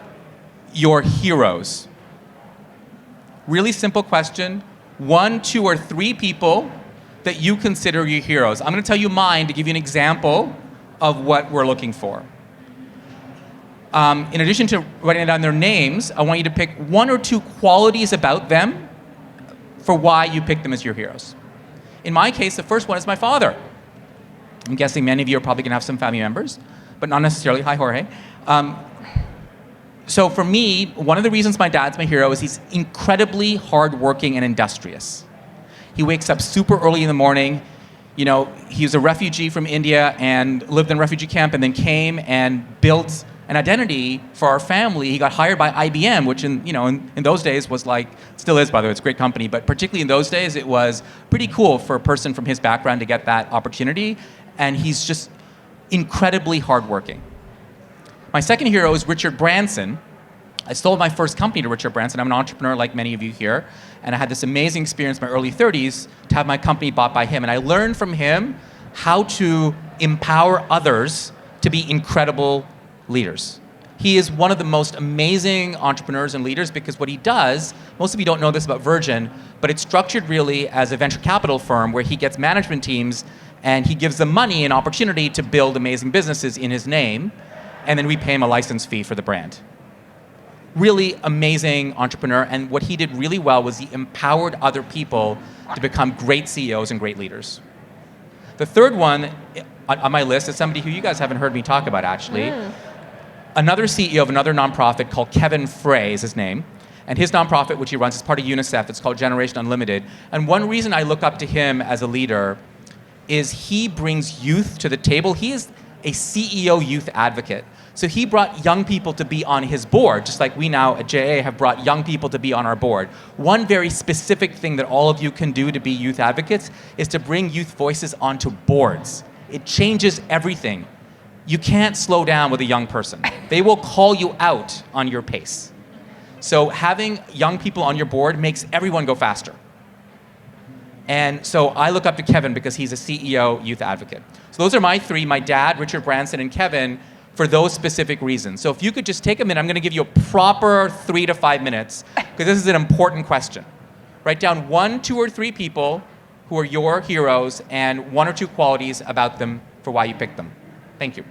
your heroes. Really simple question. 1, 2, or 3 people that you consider your heroes. I'm going to tell you mine to give you an example of what we're looking for. In addition to writing down their names, I want you to pick 1 or 2 qualities about them for why you pick them as your heroes. In my case, the first one is my father. I'm guessing many of you are probably going to have some family members, but not necessarily. Hi, Jorge. So for me, one of the reasons my dad's my hero is he's incredibly hardworking and industrious. He wakes up super early in the morning. You know, he was a refugee from India and lived in a refugee camp, and then came and built an identity for our family. He got hired by IBM, which in those days was like, still is, by the way, it's a great company, but particularly in those days, it was pretty cool for a person from his background to get that opportunity. And he's just incredibly hardworking. My second hero is Richard Branson. I sold my first company to Richard Branson. I'm an entrepreneur like many of you here. And I had this amazing experience in my early 30s to have my company bought by him. And I learned from him how to empower others to be incredible leaders. He is one of the most amazing entrepreneurs and leaders because what he does, most of you don't know this about Virgin, but it's structured really as a venture capital firm where he gets management teams and he gives them money and opportunity to build amazing businesses in his name, and then we pay him a license fee for the brand. Really amazing entrepreneur, and what he did really well was he empowered other people to become great CEOs and great leaders. The third one on my list is somebody who you guys haven't heard me talk about, actually. Another CEO of another nonprofit called Kevin Frey is his name. And his nonprofit, which he runs, is part of UNICEF. It's called Generation Unlimited. And one reason I look up to him as a leader is he brings youth to the table. He is a CEO youth advocate. So he brought young people to be on his board, just like we now at JA have brought young people to be on our board. One very specific thing that all of you can do to be youth advocates is to bring youth voices onto boards. It changes everything. You can't slow down with a young person. They will call you out on your pace. So having young people on your board makes everyone go faster. And so I look up to Kevin because he's a CEO youth advocate. So those are my 3, my dad, Richard Branson, and Kevin, for those specific reasons. So if you could just take a minute, I'm going to give you a proper 3 to 5 minutes because this is an important question. Write down 1, 2, or 3 people who are your heroes and 1 or 2 qualities about them for why you picked them. Thank you.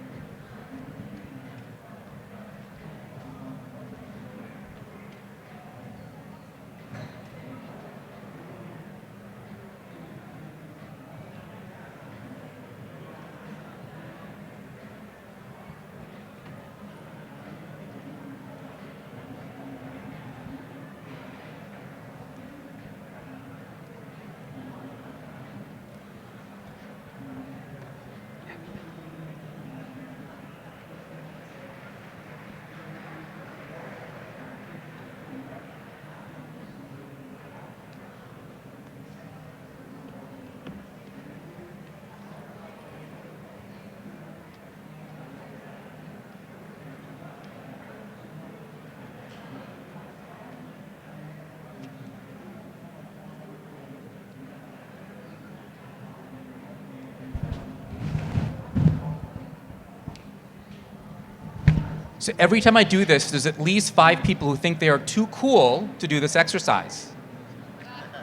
So every time I do this, there's at least 5 people who think they are too cool to do this exercise.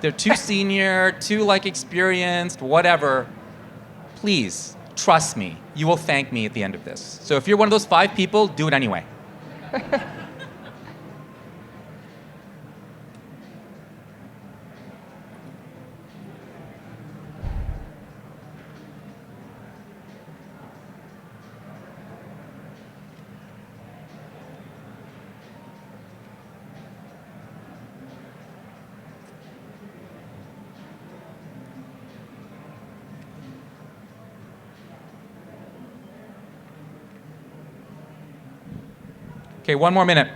They're too senior, too experienced, whatever. Please, trust me, you will thank me at the end of this. So if you're one of those 5 people, do it anyway. Okay, 1 more minute.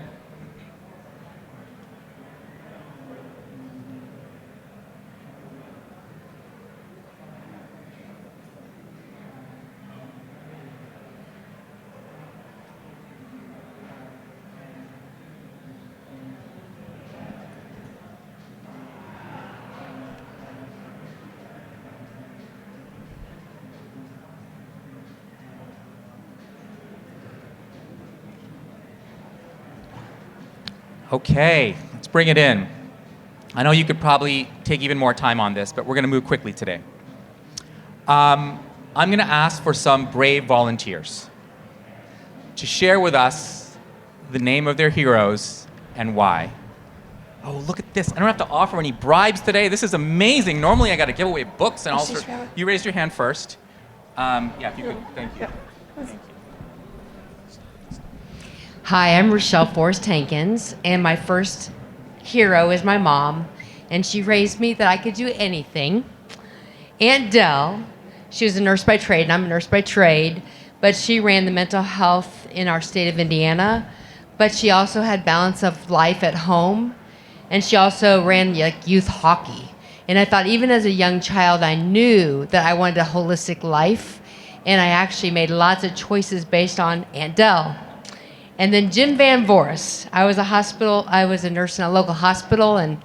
Okay, let's bring it in. I know you could probably take even more time on this, but we're going to move quickly today. I'm going to ask for some brave volunteers to share with us the name of their heroes and why. Oh, look at this. I don't have to offer any bribes today. This is amazing. Normally I got to give away books and all sorts. You raised your hand first. Yeah, if you could. Thank you. Hi, I'm Rochelle Forrest Hankins, and my first hero is my mom, and she raised me that I could do anything. Aunt Dell, she was a nurse by trade, and I'm a nurse by trade, but she ran the mental health in our state of Indiana, but she also had balance of life at home, and she also ran like youth hockey. And I thought even as a young child, I knew that I wanted a holistic life, and I actually made lots of choices based on Aunt Dell. And then Jim Van Voris. I was a nurse in a local hospital and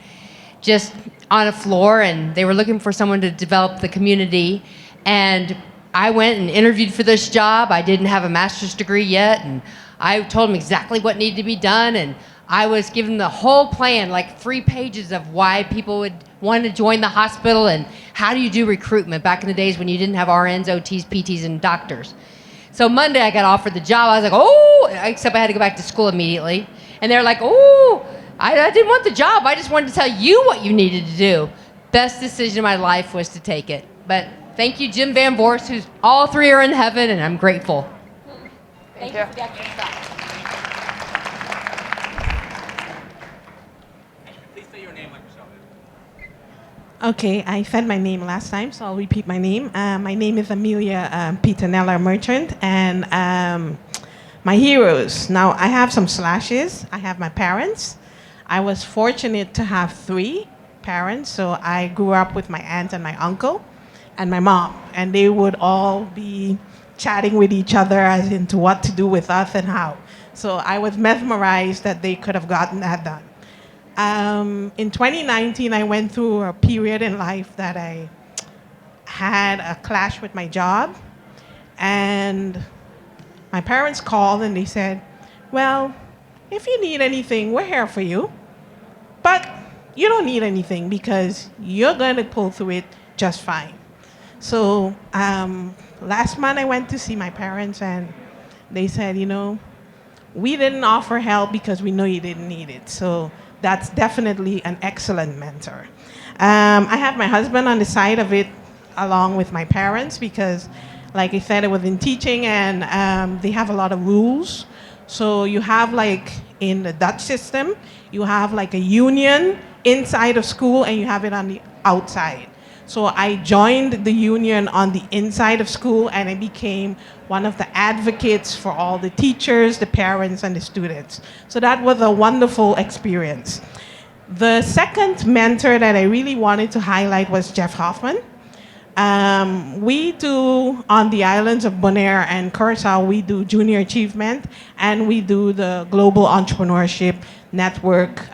just on a floor, and they were looking for someone to develop the community. And I went and interviewed for this job. I didn't have a master's degree yet, and I told them exactly what needed to be done, and I was given the whole plan, like 3 pages of why people would want to join the hospital and how do you do recruitment back in the days when you didn't have RNs, OTs, PTs, and doctors. So Monday I got offered the job. I was like, oh, except I had to go back to school immediately. And they're like, oh, I didn't want the job. I just wanted to tell you what you needed to do. Best decision of my life was to take it. But thank you, Jim Van Voris, who's all 3 are in heaven, and I'm grateful. Thank you. Please say your name like Michelle did. Okay, I said my name last time, so I'll repeat my name. My name is Amelia Petanella Merchant, and my heroes. Now, I have some slashes. I have my parents. I was fortunate to have 3 parents, so I grew up with my aunt and my uncle and my mom, and they would all be chatting with each other as into what to do with us and how. So I was mesmerized that they could have gotten that done. In 2019, I went through a period in life that I had a clash with my job, and my parents called and they said, well, if you need anything, we're here for you, but you don't need anything because you're going to pull through it just fine. So last month I went to see my parents, and they said, you know, we didn't offer help because we know you didn't need it. So that's definitely an excellent mentor. I have my husband on the side of it along with my parents because, like I said, it was in teaching, and they have a lot of rules. So you have, like in the Dutch system, you have like a union inside of school and you have it on the outside. So I joined the union on the inside of school, and I became one of the advocates for all the teachers, the parents, and the students. So that was a wonderful experience. The second mentor that I really wanted to highlight was Jeff Hoffman. We do, on the islands of Bonaire and Curacao, we do junior achievement, and we do the global entrepreneurship network,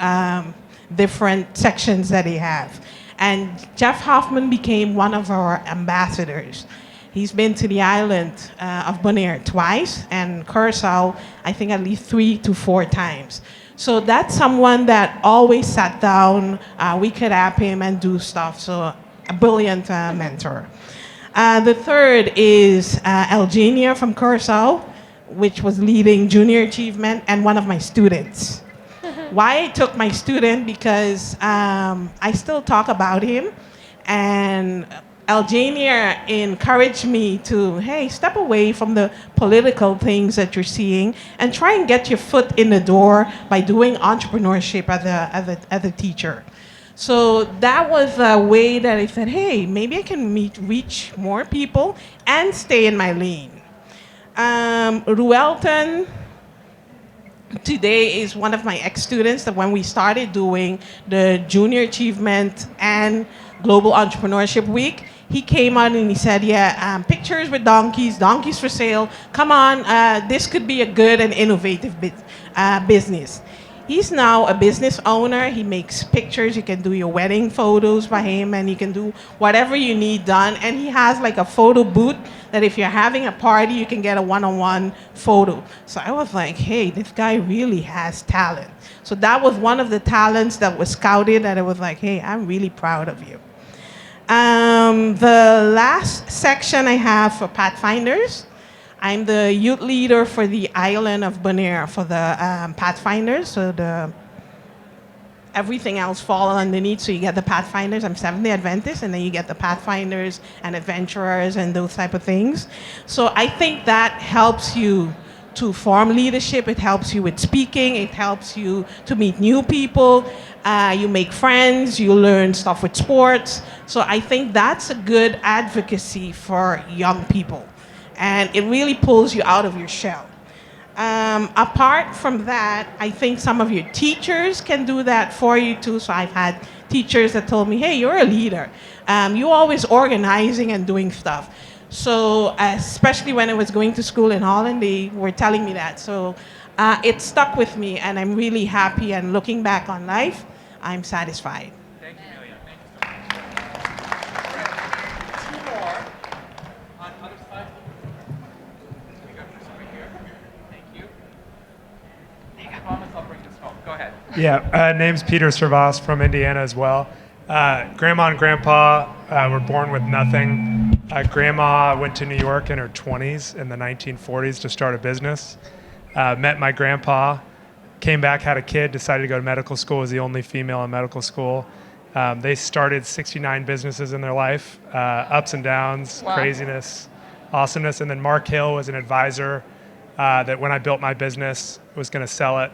different sections that they have. And Jeff Hoffman became one of our ambassadors. He's been to the island of Bonaire twice, and Curacao, I think at least 3 to 4 times. So that's someone that always sat down, we could app him and do stuff, so a brilliant mentor. The third is Eugenia from Curacao, which was leading junior achievement, and one of my students. Why I took my student, because I still talk about him, and Eugenia encouraged me to, hey, step away from the political things that you're seeing and try and get your foot in the door by doing entrepreneurship as a teacher. So that was a way that I said, hey, maybe I can reach more people and stay in my lane. Ruelton, today is one of my ex-students that when we started doing the Junior Achievement and Global Entrepreneurship Week, he came out and he said, yeah, pictures with donkeys, donkeys for sale. Come on, this could be a good and innovative business. He's now a business owner. He makes pictures. You can do your wedding photos by him, and you can do whatever you need done. And he has like a photo booth that if you're having a party, you can get a one-on-one photo. So I was like, hey, this guy really has talent. So that was one of the talents that was scouted, and I was like, hey, I'm really proud of you. The last section I have for Pathfinders. I'm the youth leader for the island of Bonaire for the Pathfinders. So everything else falls underneath. So you get the Pathfinders. I'm Seventh-day Adventist, and then you get the Pathfinders and Adventurers and those type of things. So I think that helps you to form leadership. It helps you with speaking. It helps you to meet new people. You make friends. You learn stuff with sports. So I think that's a good advocacy for young people. And it really pulls you out of your shell. Apart from that, I think some of your teachers can do that for you too. So I've had teachers that told me, hey, you're a leader. You're always organizing and doing stuff. So especially when I was going to school in Holland, they were telling me that. So it stuck with me, and I'm really happy. And looking back on life, I'm satisfied. Thank you, Amelia. Thank you so much. Two more on other side. We got this over here. Thank you. I promise I'll bring this home. Go ahead. Yeah, name's Peter Servas from Indiana as well. Grandma and Grandpa were born with nothing. Grandma went to New York in her 20s in the 1940s to start a business. Met my grandpa, came back, had a kid, decided to go to medical school, was the only female in medical school. They started 69 businesses in their life, ups and downs, wow. Craziness, awesomeness. And then Mark Hill was an advisor that when I built my business was going to sell it,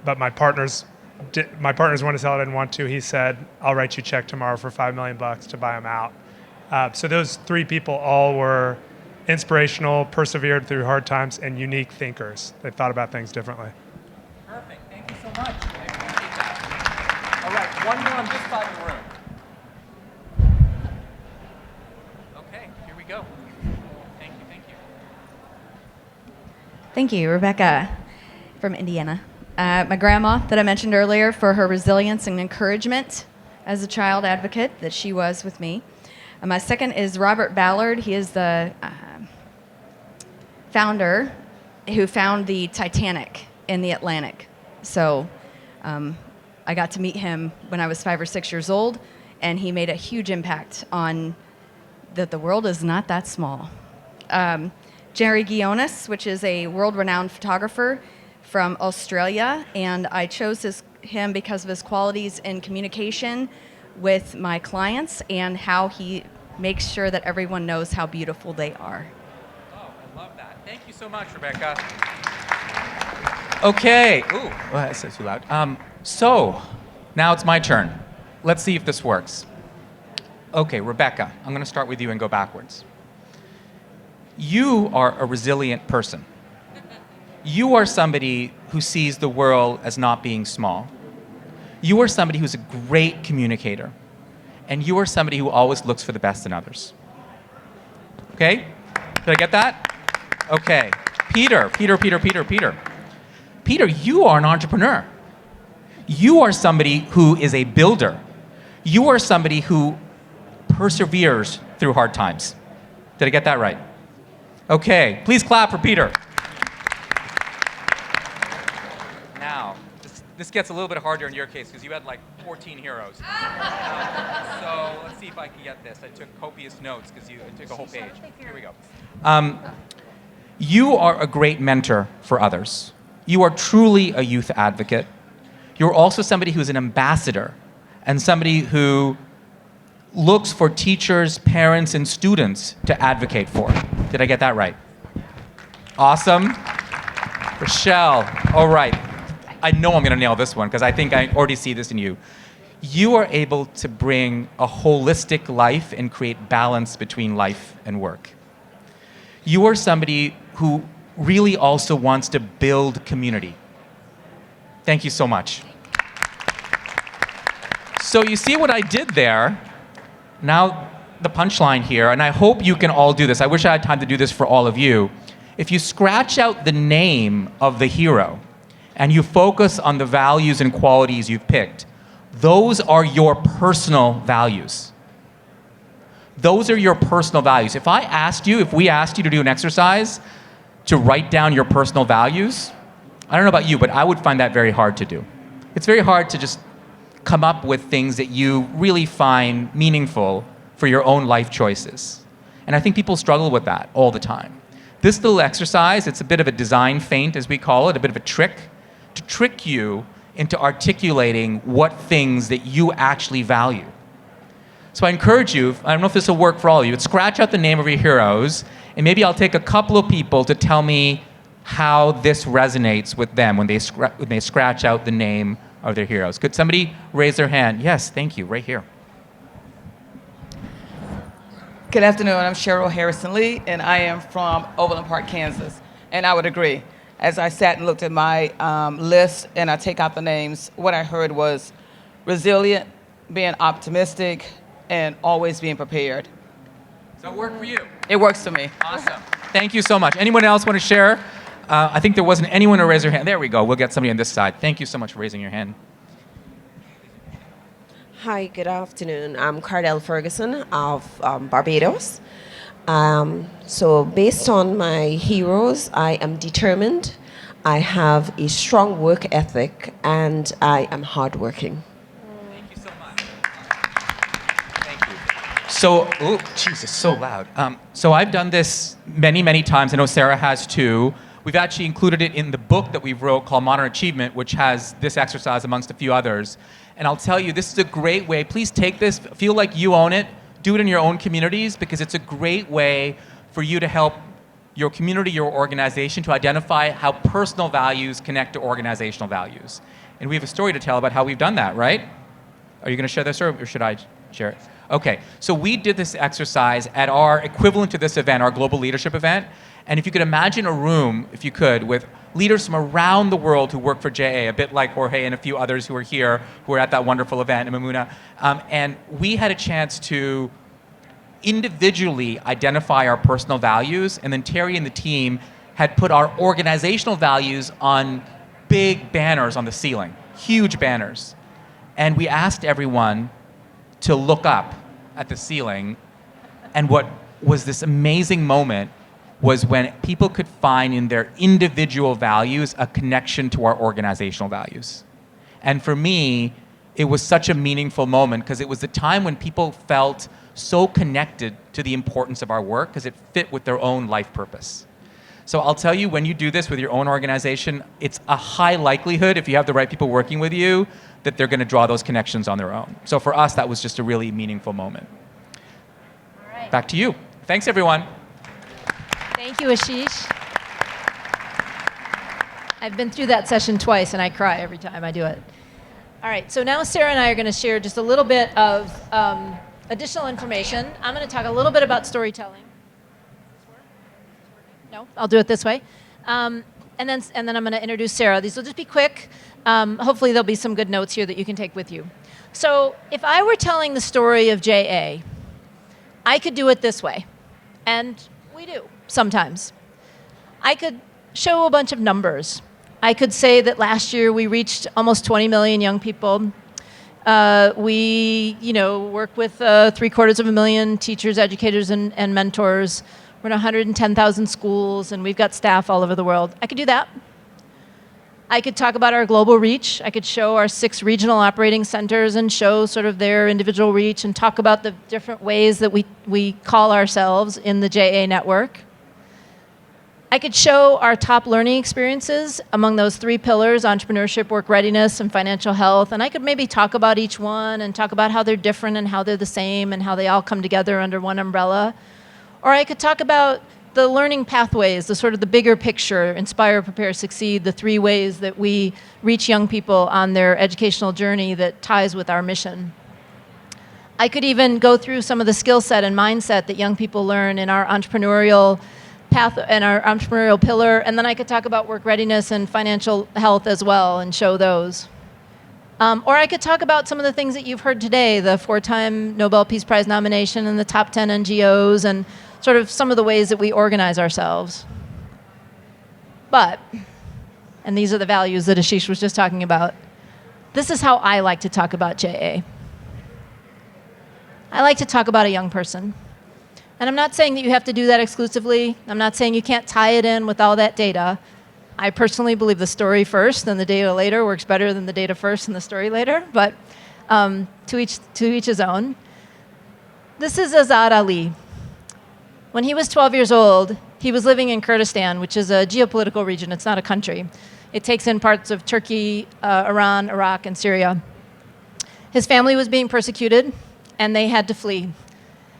but my partners wanted to sell it, I didn't want to. He said, I'll write you a check tomorrow for $5 million to buy them out. So those three people all were inspirational, persevered through hard times, and unique thinkers. They thought about things differently. Perfect. Thank you so much. I appreciate that. All right, one more on this side of the room. Okay, here we go. Thank you, thank you. Thank you, Rebecca from Indiana. My grandma that I mentioned earlier for her resilience and encouragement as a child advocate that she was with me. My second is Robert Ballard. He is the founder who found the Titanic in the Atlantic. So I got to meet him when I was 5 or 6 years old, and he made a huge impact on that the world is not that small. Jerry Guionis, which is a world-renowned photographer from Australia, and I chose him because of his qualities in communication with my clients and how he makes sure that everyone knows how beautiful they are. Oh, I love that. Thank you so much, Rebecca. Okay. Ooh, that's too loud. So, now it's my turn. Let's see if this works. Okay, Rebecca, I'm going to start with you and go backwards. You are a resilient person. You are somebody who sees the world as not being small. You are somebody who's a great communicator. And you are somebody who always looks for the best in others. Okay? Did I get that? Okay. Peter, you are an entrepreneur. You are somebody who is a builder. You are somebody who perseveres through hard times. Did I get that right? Okay. Please clap for Peter. Now, this gets a little bit harder in your case because you had like 14 heroes. So let's see if I can get this. I took copious notes because you took a whole page. Here we go. You are a great mentor for others. You are truly a youth advocate. You're also somebody who's an ambassador and somebody who looks for teachers, parents, and students to advocate for. Did I get that right? Awesome. Rochelle, all right. I know I'm going to nail this one because I think I already see this in you. You are able to bring a holistic life and create balance between life and work. You are somebody who really also wants to build community. Thank you so much. So you see what I did there? Now the punchline here, and I hope you can all do this. I wish I had time to do this for all of you. If you scratch out the name of the hero and you focus on the values and qualities you've picked, those are your personal values. Those are your personal values. If we asked you to do an exercise to write down your personal values, I don't know about you, but I would find that very hard to do. It's very hard to just come up with things that you really find meaningful for your own life choices. And I think people struggle with that all the time. This little exercise, it's a bit of a design feint, as we call it, a bit of a trick, to trick you into articulating what things that you actually value. So I encourage you, I don't know if this will work for all of you, but scratch out the name of your heroes, and maybe I'll take a couple of people to tell me how this resonates with them when they scratch out the name of their heroes. Could somebody raise their hand? Yes, thank you, right here. Good afternoon, I'm Cheryl Harrison Lee, and I am from Overland Park, Kansas. And I would agree. As I sat and looked at my list and I take out the names, what I heard was resilient, being optimistic, and always being prepared. Does that work for you? It works for me. Awesome. Thank you so much. Anyone else want to share? I think there wasn't anyone who raised their hand. There we go. We'll get somebody on this side. Thank you so much for raising your hand. Hi, good afternoon. I'm Cardell Ferguson of Barbados. So based on my heroes, I am determined, I have a strong work ethic, and I am hardworking. Thank you so much. Thank you. So, oh, Jesus, so loud. So I've done this many, many times. I know Sarah has too. We've actually included it in the book that we wrote called Modern Achievement, which has this exercise amongst a few others. And I'll tell you, this is a great way. Please take this, feel like you own it, do it in your own communities, because it's a great way for you to help your community, your organization, to identify how personal values connect to organizational values. And we have a story to tell about how we've done that, right? Are you going to share this, or should I share it? Okay, so we did this exercise at our equivalent to this event, our global leadership event. And if you could imagine a room, if you could, with leaders from around the world who work for JA, a bit like Jorge and a few others who are here, who were at that wonderful event, and Mamuna. And we had a chance to individually identify our personal values, and then Terry and the team had put our organizational values on big banners on the ceiling, huge banners. And we asked everyone to look up at the ceiling, and what was this amazing moment was when people could find in their individual values a connection to our organizational values. And for me, it was such a meaningful moment because it was the time when people felt so connected to the importance of our work because it fit with their own life purpose. So I'll tell you, when you do this with your own organization, it's a high likelihood, if you have the right people working with you, that they're going to draw those connections on their own. So for us, that was just a really meaningful moment. All right. Back to you. Thanks, everyone. Thank you, Ashish. I've been through that session twice, and I cry every time I do it. All right, so now Sarah and I are going to share just a little bit of additional information. I'm going to talk a little bit about storytelling. No, I'll do it this way. And then I'm going to introduce Sarah. These will just be quick. Hopefully there'll be some good notes here that you can take with you. So if I were telling the story of JA, I could do it this way. And we do sometimes. I could show a bunch of numbers. I could say that last year we reached almost 20 million young people. We, work with 750,000 teachers, educators, and mentors. We're in 110,000 schools, and we've got staff all over the world. I could do that. I could talk about our global reach. I could show our 6 regional operating centers and show sort of their individual reach and talk about the different ways that we call ourselves in the JA network. I could show our top learning experiences among those 3 pillars, entrepreneurship, work readiness, and financial health. And I could maybe talk about each one and talk about how they're different and how they're the same and how they all come together under one umbrella. Or I could talk about the learning pathways, the sort of the bigger picture, inspire, prepare, succeed, the 3 ways that we reach young people on their educational journey that ties with our mission. I could even go through some of the skill set and mindset that young people learn in our entrepreneurial path and our entrepreneurial pillar, and then I could talk about work readiness and financial health as well and show those. Or I could talk about some of the things that you've heard today, the 4-time Nobel Peace Prize nomination and the top 10 NGOs and sort of some of the ways that we organize ourselves. But, and these are the values that Ashish was just talking about, this is how I like to talk about JA. I like to talk about a young person. And I'm not saying that you have to do that exclusively. I'm not saying you can't tie it in with all that data. I personally believe the story first and the data later works better than the data first and the story later, but to each his own. This is Azad Ali. When he was 12 years old, he was living in Kurdistan, which is a geopolitical region. It's not a country. It takes in parts of Turkey, Iran, Iraq, and Syria. His family was being persecuted, and they had to flee.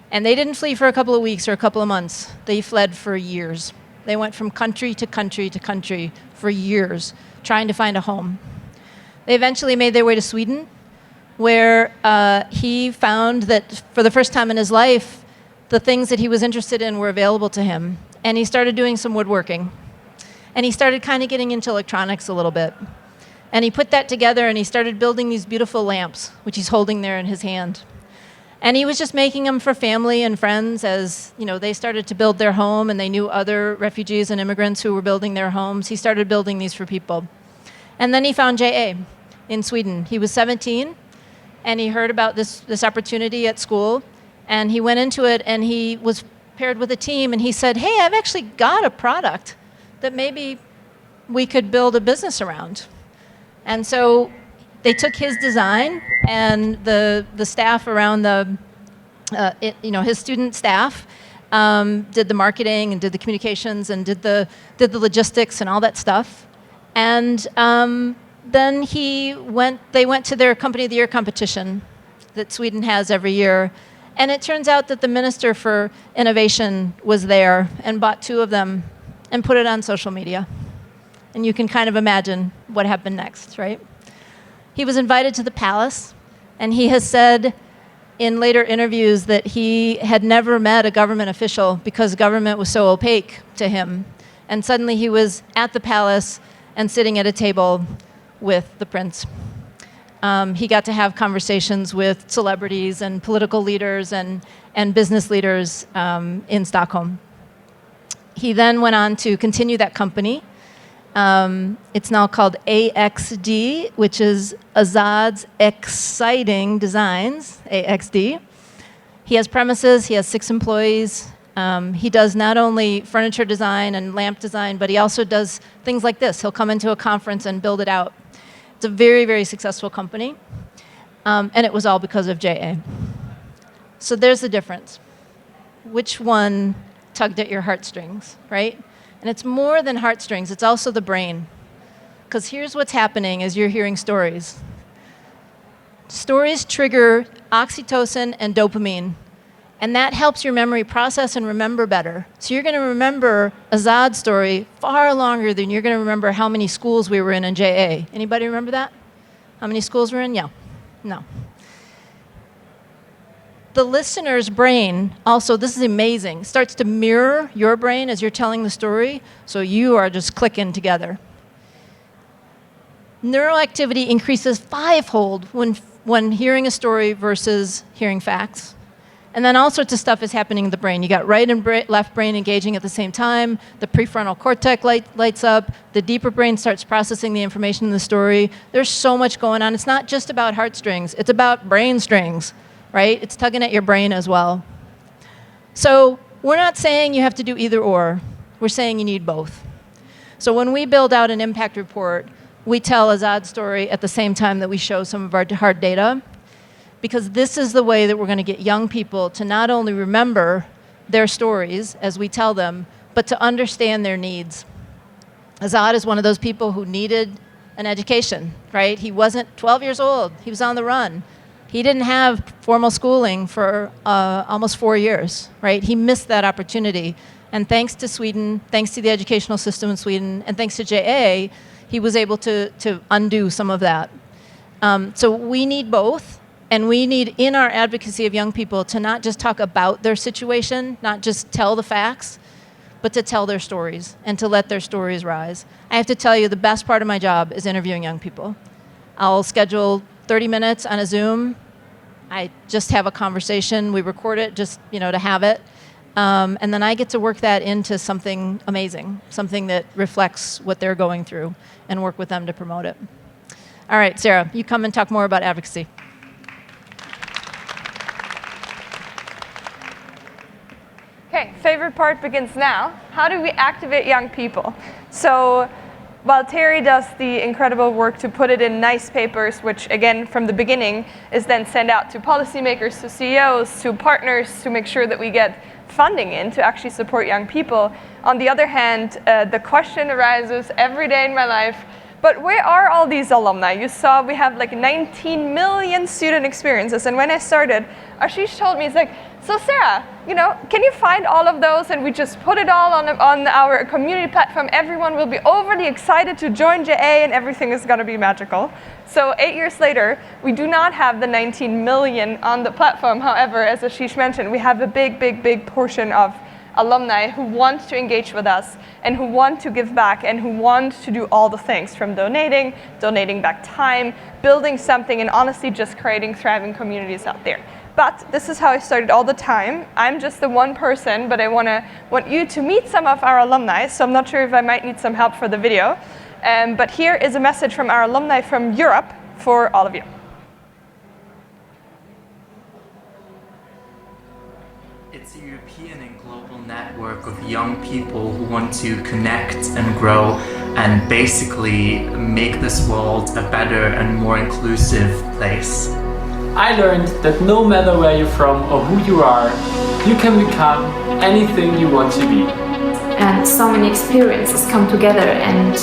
And they didn't flee for a couple of weeks or a couple of months. They fled for years. They went from country to country to country for years, trying to find a home. They eventually made their way to Sweden, where he found that for the first time in his life, the things that he was interested in were available to him. And he started doing some woodworking. And he started kind of getting into electronics a little bit. And he put that together and he started building these beautiful lamps, which he's holding there in his hand. And he was just making them for family and friends as, you know, they started to build their home and they knew other refugees and immigrants who were building their homes. He started building these for people. And then he found JA in Sweden. He was 17 and he heard about this opportunity at school and he went into it and he was paired with a team and he said, hey, I've actually got a product that maybe we could build a business around. And so they took his design and the staff around his student staff did the marketing and did the communications and did the logistics and all that stuff. And then they went to their Company of the Year competition that Sweden has every year. And it turns out that the Minister for Innovation was there and bought 2 of them and put it on social media. And you can kind of imagine what happened next, right? He was invited to the palace, and he has said in later interviews that he had never met a government official because government was so opaque to him. And suddenly he was at the palace and sitting at a table with the prince. He got to have conversations with celebrities and political leaders and business leaders in Stockholm. He then went on to continue that company. It's now called AXD, which is Azad's Exciting Designs, AXD. He has premises, he has 6 employees. He does not only furniture design and lamp design, but he also does things like this. He'll come into a conference and build it out. It's a very, very successful company, and it was all because of JA. So there's the difference. Which one tugged at your heartstrings, right? And it's more than heartstrings, it's also the brain. Because here's what's happening as you're hearing stories. Stories trigger oxytocin and dopamine, and that helps your memory process and remember better. So you're going to remember Azad's story far longer than you're going to remember how many schools we were in JA. Anybody remember that? How many schools we're in? Yeah. No. The listener's brain also, this is amazing, starts to mirror your brain as you're telling the story, so you are just clicking together. Neural activity increases 5-fold when hearing a story versus hearing facts. And then all sorts of stuff is happening in the brain. You got right and left brain engaging at the same time, the prefrontal cortex lights up, the deeper brain starts processing the information in the story. There's so much going on. It's not just about heartstrings, it's about brain strings. Right? It's tugging at your brain as well. So we're not saying you have to do either or. We're saying you need both. So when we build out an impact report, we tell Azad's story at the same time that we show some of our hard data, because this is the way that we're going to get young people to not only remember their stories as we tell them, but to understand their needs. Azad is one of those people who needed an education, right? He wasn't 12 years old. He was on the run. He didn't have formal schooling for almost 4 years, right? He missed that opportunity. And thanks to Sweden, thanks to the educational system in Sweden, and thanks to JA, he was able to undo some of that. So we need both, and we need, in our advocacy of young people, to not just talk about their situation, not just tell the facts, but to tell their stories and to let their stories rise. I have to tell you, the best part of my job is interviewing young people. I'll schedule 30 minutes on a Zoom. I just have a conversation. We record it just, to have it. And then I get to work that into something amazing, something that reflects what they're going through, and work with them to promote it. All right, Sarah, you come and talk more about advocacy. Okay, favorite part begins now. How do we activate young people? So while Terry does the incredible work to put it in nice papers, which again, from the beginning, is then sent out to policymakers, to CEOs, to partners, to make sure that we get funding in to actually support young people. On the other hand, the question arises every day in my life, but where are all these alumni? You saw we have like 19 million student experiences, and when I started, Ashish told me, he's like, so Sarah, can you find all of those and we just put it all on our community platform? Everyone will be overly excited to join JA and everything is going to be magical. So 8 years later, we do not have the 19 million on the platform. However, as Ashish mentioned, we have a big portion of alumni who want to engage with us and who want to give back and who want to do all the things, from donating back time, building something, and honestly just creating thriving communities out there. But this is how I started all the time. I'm just the one person, but I want you to meet some of our alumni, so I'm not sure if I might need some help for the video. But here is a message from our alumni from Europe for all of you. It's a European and global network of young people who want to connect and grow and basically make this world a better and more inclusive place. I learned that no matter where you're from or who you are, you can become anything you want to be. And so many experiences come together, and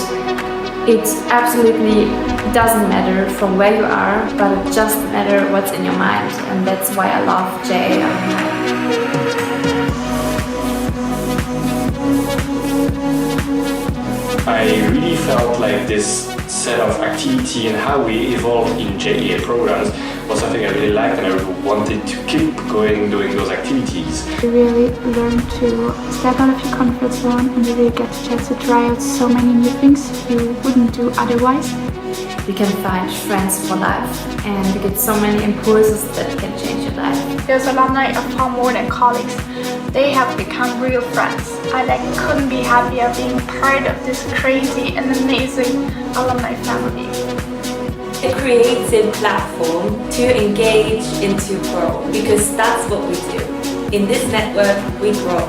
it absolutely doesn't matter from where you are, but it just matters what's in your mind, and that's why I love JA. I really felt like this set of activity and how we evolved in JEA programs was something I really liked, and I wanted to keep going doing those activities. You really learn to step out of your comfort zone, and you really get the chance to try out so many new things you wouldn't do otherwise. You can find friends for life, and you get so many impulses that can change your life. Those alumni are far more than colleagues. They have become real friends. I couldn't be happier being part of this crazy and amazing alumni family. It creates a platform to engage and to grow, because that's what we do. In this network, we grow.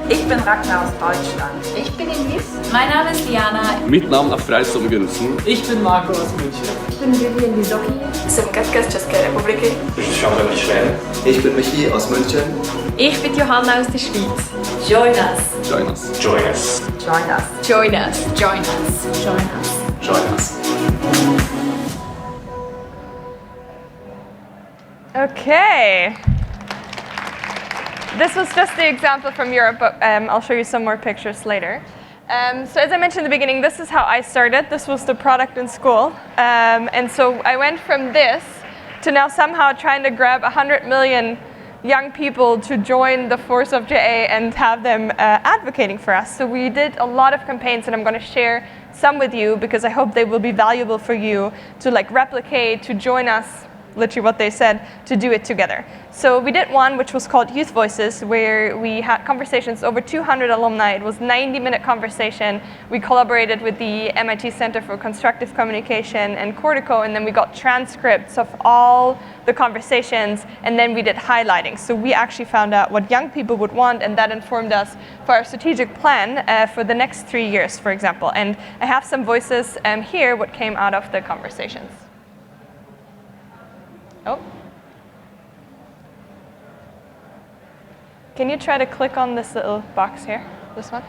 Ich bin Ragnar aus Deutschland. Ich bin Elis. Mein Name ist Diana. Mitt navn er Frelst Omgunsen. Ich bin Marco aus München. Ich bin Vivian Lisoki. Jsem Katka z České republiky. Ich bin Michi aus München. Ich bin Johanna aus der Schweiz. Join us. Join us. Join us. Join us. Join us. Join us. Join us. Join us. Okay. This was just the example from Europe, but I'll show you some more pictures later. So as I mentioned in the beginning, this is how I started. This was the product in school. And so I went from this to now somehow trying to grab 100 million young people to join the force of JA and have them advocating for us. So we did a lot of campaigns, and I'm going to share some with you because I hope they will be valuable for you to replicate, to join us, literally what they said, to do it together. So we did one which was called Youth Voices, where we had conversations, over 200 alumni. It was 90-minute conversation. We collaborated with the MIT Center for Constructive Communication and Cortico, and then we got transcripts of all the conversations, and then we did highlighting. So we actually found out what young people would want, and that informed us for our strategic plan for the next 3 years, for example. And I have some voices here, what came out of the conversations. Oh. Can you try to click on this little box here? This one?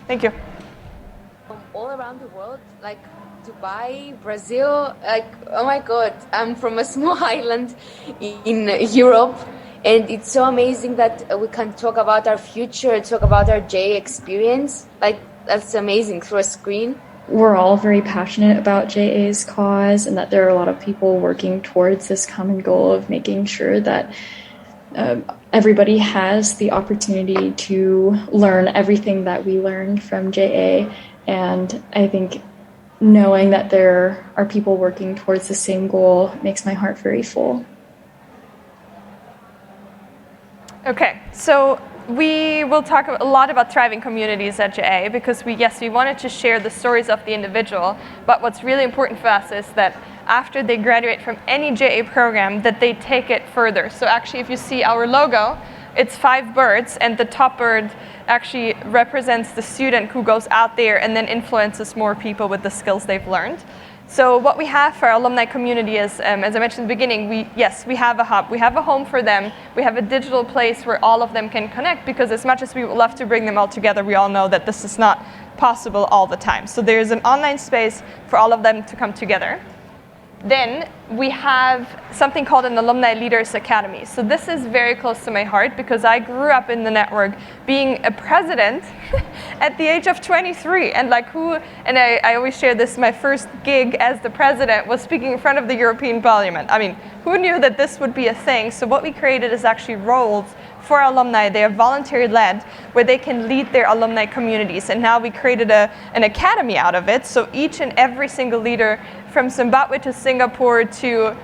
Thank you. From all around the world, like Dubai, Brazil, oh my God, I'm from a small island in Europe, and it's so amazing that we can talk about our future, talk about our J experience. That's amazing through a screen. we're all very passionate about JA's cause and that there are a lot of people working towards this common goal of making sure that everybody has the opportunity to learn everything that we learned from JA. And I think knowing that there are people working towards the same goal makes my heart very full. Okay, so we will talk a lot about thriving communities at JA because we wanted to share the stories of the individual, but what's really important for us is that after they graduate from any JA program, that they take it further. So actually, if you see our logo, it's 5 birds, and the top bird actually represents the student who goes out there and then influences more people with the skills they've learned. So what we have for our alumni community is, as I mentioned in the beginning, we have a hub. We have a home for them. We have a digital place where all of them can connect, because as much as we would love to bring them all together, we all know that this is not possible all the time. So there's an online space for all of them to come together. Then we have something called an Alumni Leaders Academy. So this is very close to my heart because I grew up in the network being a president at the age of 23. And I always share this, my first gig as the president was speaking in front of the European Parliament. I mean, who knew that this would be a thing? So what we created is actually roles for alumni. They are volunteer-led, where they can lead their alumni communities. And now we created an academy out of it. So each and every single leader, from Zimbabwe to Singapore to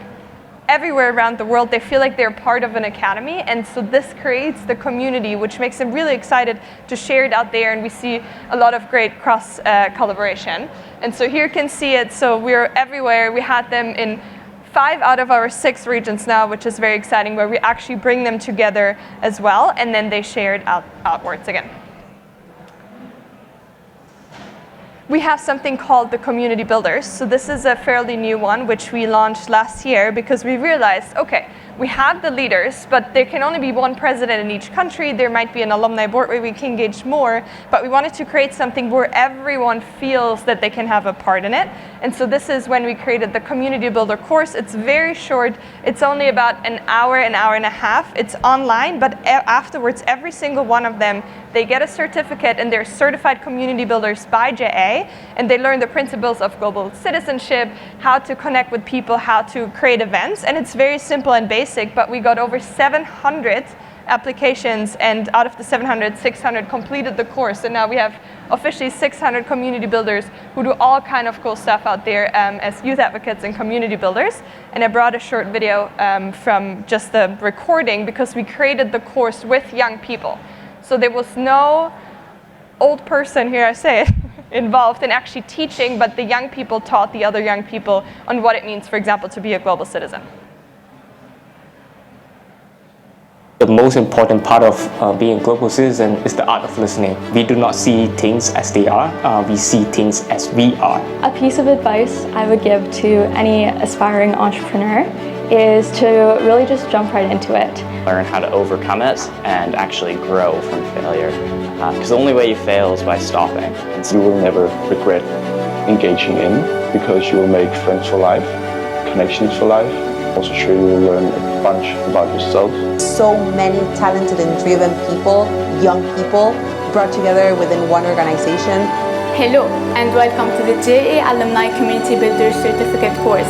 everywhere around the world, they feel like they're part of an academy. And so this creates the community, which makes them really excited to share it out there. And we see a lot of great cross collaboration. And so here you can see it. So we're everywhere. We had them in 5 out of our 6 regions now, which is very exciting, where we actually bring them together as well, and then they share it outwards again. We have something called the Community Builders. So this is a fairly new one, which we launched last year because we realized, okay, we have the leaders, but there can only be one president in each country. There might be an alumni board where we can engage more, but we wanted to create something where everyone feels that they can have a part in it. And so this is when we created the Community Builder course. It's very short. It's only about an hour and a half. It's online, but afterwards, every single one of them, they get a certificate and they're certified community builders by JA, and they learn the principles of global citizenship, how to connect with people, how to create events, and it's very simple and basic, but we got over 700 applications, and out of the 700, 600 completed the course, and now we have officially 600 community builders who do all kind of cool stuff out there as youth advocates and community builders. And I brought a short video from just the recording because we created the course with young people. So there was no old person, here I say it, involved in actually teaching, but the young people taught the other young people on what it means, for example, to be a global citizen. The most important part of being a global citizen is the art of listening. We do not see things as they are, we see things as we are. A piece of advice I would give to any aspiring entrepreneur is to really just jump right into it. Learn how to overcome it and actually grow from failure. Because the only way you fail is by stopping. And you will never regret engaging in, because you will make friends for life, connections for life. Also sure you will learn a bunch about yourself. So many talented and driven people, young people, brought together within one organization. Hello, and welcome to the JA Alumni Community Builder Certificate course.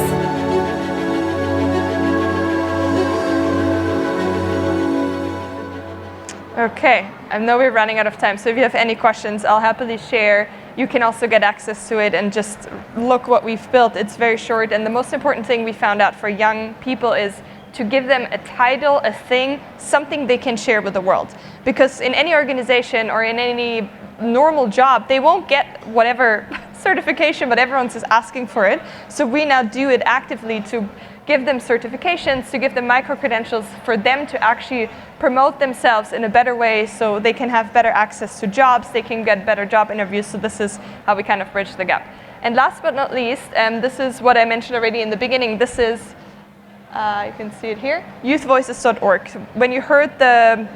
Okay, I know we're running out of time, so if you have any questions, I'll happily share. You can also get access to it and just look what we've built. It's very short, and the most important thing we found out for young people is to give them a title, a thing, something they can share with the world. Because in any organization or in any normal job, they won't get whatever certification, but everyone's just asking for it. So we now do it actively to give them certifications, to give them micro-credentials for them to actually promote themselves in a better way so they can have better access to jobs, they can get better job interviews. So this is how we kind of bridge the gap. And last but not least, this is what I mentioned already in the beginning. This is, you can see it here, youthvoices.org. When you heard the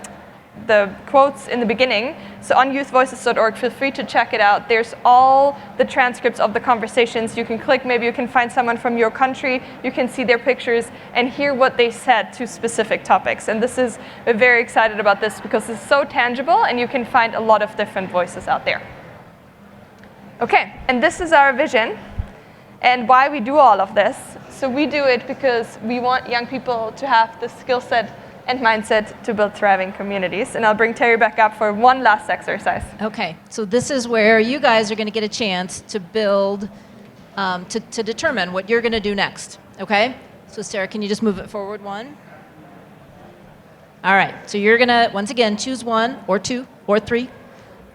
quotes in the beginning, so on youthvoices.org, feel free to check it out. There's all the transcripts of the conversations. You can click, maybe you can find someone from your country, you can see their pictures and hear what they said to specific topics. And we're very excited about this because it's so tangible and you can find a lot of different voices out there. Okay, and this is our vision and why we do all of this. So we do it because we want young people to have the skill set and mindset to build thriving communities. And I'll bring Terry back up for one last exercise. Okay, so this is where you guys are going to get a chance to build, to determine what you're going to do next. Okay? So Sarah, can you just move it forward one? All right, so you're going to, once again, choose one or two or three,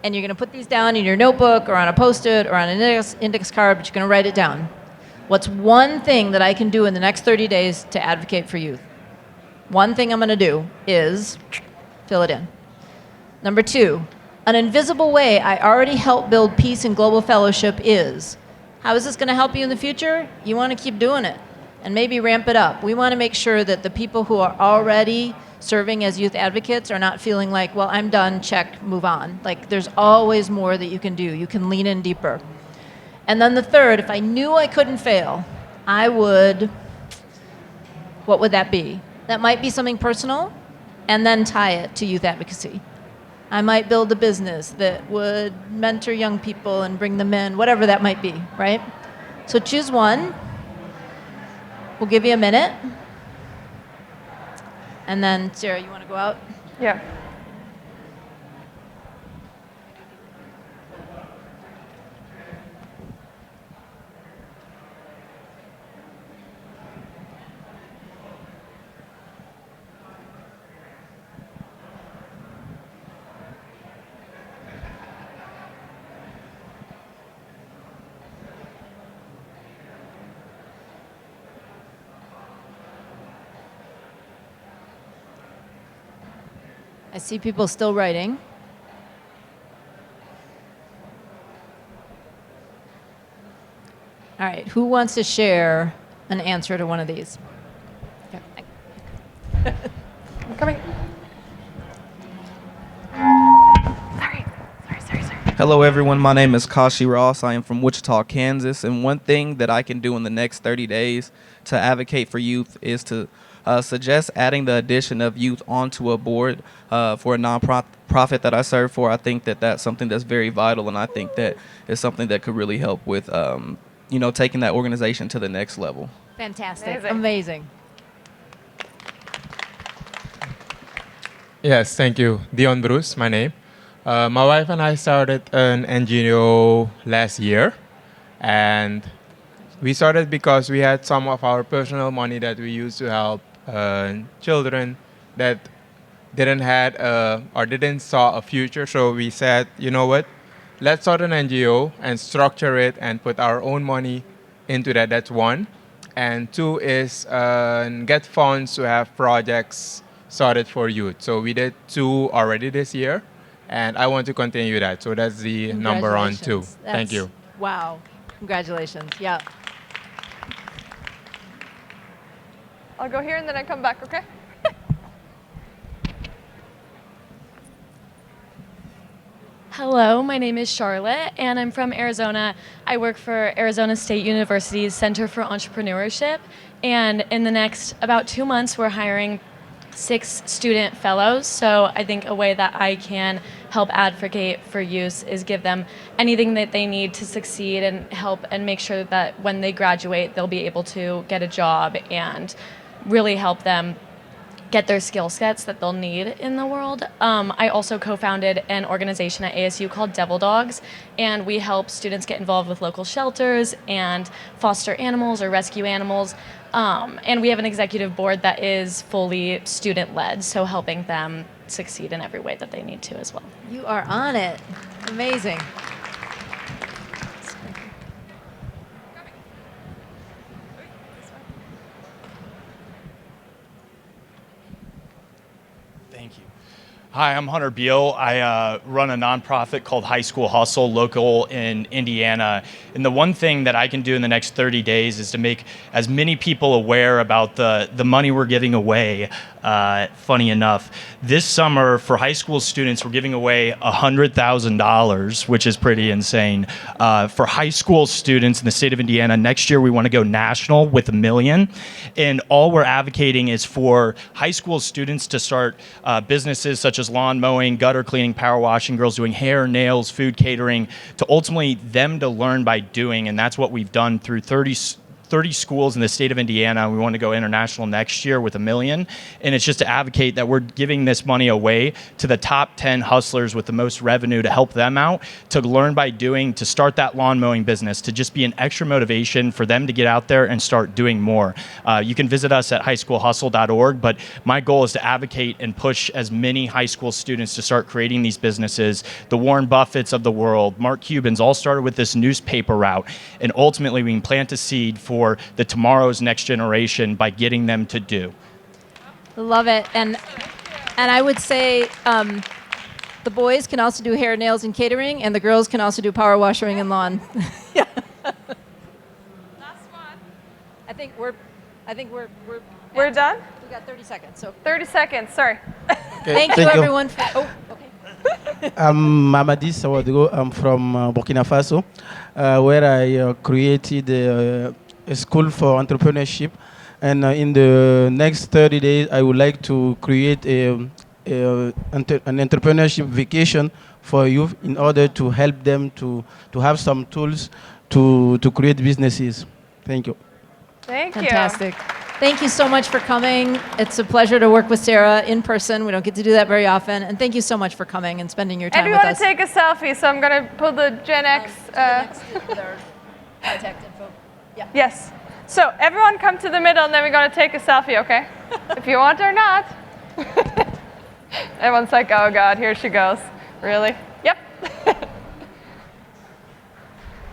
and you're going to put these down in your notebook or on a Post-it or on an index card, but you're going to write it down. What's one thing that I can do in the next 30 days to advocate for youth? One thing I'm going to do is fill it in. Number 2, an invisible way I already help build peace and global fellowship is. How is this going to help you in the future? You want to keep doing it and maybe ramp it up. We want to make sure that the people who are already serving as youth advocates are not feeling like, well, I'm done, check, move on. Like, there's always more that you can do. You can lean in deeper. And then the 3rd, if I knew I couldn't fail, I would, what would that be? That might be something personal, and then tie it to youth advocacy. I might build a business that would mentor young people and bring them in, whatever that might be, right? So choose one. We'll give you a minute. And then, Sarah, you want to go out? Yeah. I see people still writing. All right, who wants to share an answer to one of these? I'm coming. Sorry. Hello everyone, my name is Kashi Ross. I am from Wichita, Kansas, and one thing that I can do in the next 30 days to advocate for youth is to suggest adding the addition of youth onto a board for a nonprofit that I serve for. I think that that's something that's very vital, and I think that is something that could really help with, taking that organization to the next level. Fantastic. Amazing. Yes, thank you. Dion Bruce, my name. My wife and I started an NGO last year, and we started because we had some of our personal money that we used to help children that didn't saw a future. So we said, you know what, let's start an NGO and structure it and put our own money into that. That's one. And 2 is get funds to have projects started for youth. So we did 2 already this year, and I want to continue that. So that's the number on 2. Thank you. Wow. Congratulations. Yeah. I'll go here and then I come back, okay? Hello, my name is Charlotte, and I'm from Arizona. I work for Arizona State University's Center for Entrepreneurship, and in the next about 2 months, we're hiring 6 student fellows. So I think a way that I can help advocate for youth is give them anything that they need to succeed and help and make sure that when they graduate, they'll be able to get a job and really help them get their skill sets that they'll need in the world. I also co-founded an organization at ASU called Devil Dogs, and we help students get involved with local shelters and foster animals or rescue animals. And we have an executive board that is fully student-led, so helping them succeed in every way that they need to as well. You are on it. Amazing. Thank you. Hi, I'm Hunter Beal. I run a nonprofit called High School Hustle, local in Indiana. And the one thing that I can do in the next 30 days is to make as many people aware about the money we're giving away. Funny enough, this summer for high school students, we're giving away $100,000, which is pretty insane. For high school students in the state of Indiana, next year we want to go national with $1 million. And all we're advocating is for high school students to start businesses such as as lawn mowing, gutter cleaning, power washing, girls doing hair, nails, food catering, to ultimately them to learn by doing. And that's what we've done through 30 schools in the state of Indiana. We want to go international next year with $1 million. And it's just to advocate that we're giving this money away to the top 10 hustlers with the most revenue to help them out, to learn by doing, to start that lawn mowing business, to just be an extra motivation for them to get out there and start doing more. You can visit us at highschoolhustle.org, but my goal is to advocate and push as many high school students to start creating these businesses. The Warren Buffetts of the world, Mark Cuban's, all started with this newspaper route. And ultimately, we can plant a seed for the tomorrow's next generation by getting them to do. Love it. And I would say the boys can also do hair, nails, and catering, and the girls can also do power washing and lawn. Yeah. Last one. I think we're done? We got 30 seconds. So 30 seconds, sorry. Thank you everyone for okay. I'm Mamadi Sawadgo. I'm from Burkina Faso, where I created a school for entrepreneurship. And in the next 30 days, I would like to create an entrepreneurship vacation for youth in order to help them to have some tools to create businesses. Thank you. Thank you. Fantastic. Thank you so much for coming. It's a pleasure to work with Sarah in person. We don't get to do that very often. And thank you so much for coming and spending your time with us. And we want to take a selfie, so I'm going to pull the Gen X. With our contact info. Yeah. Yes. So everyone come to the middle, and then we're going to take a selfie, okay? If you want or not. Everyone's like, oh, God, here she goes. Really? Yep.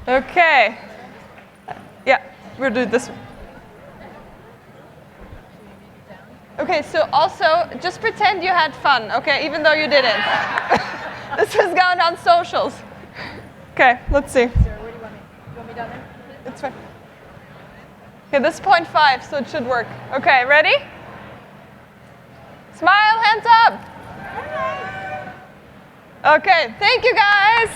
Okay. Yeah, we'll do this one. Okay, so also, just pretend you had fun, okay, even though you didn't. This is going on socials. Okay, let's see. Sarah, where do you want me? You want me down there? It's fine. Okay, this is 0.5, so it should work. Okay, ready? Smile, hands up. Okay, thank you guys.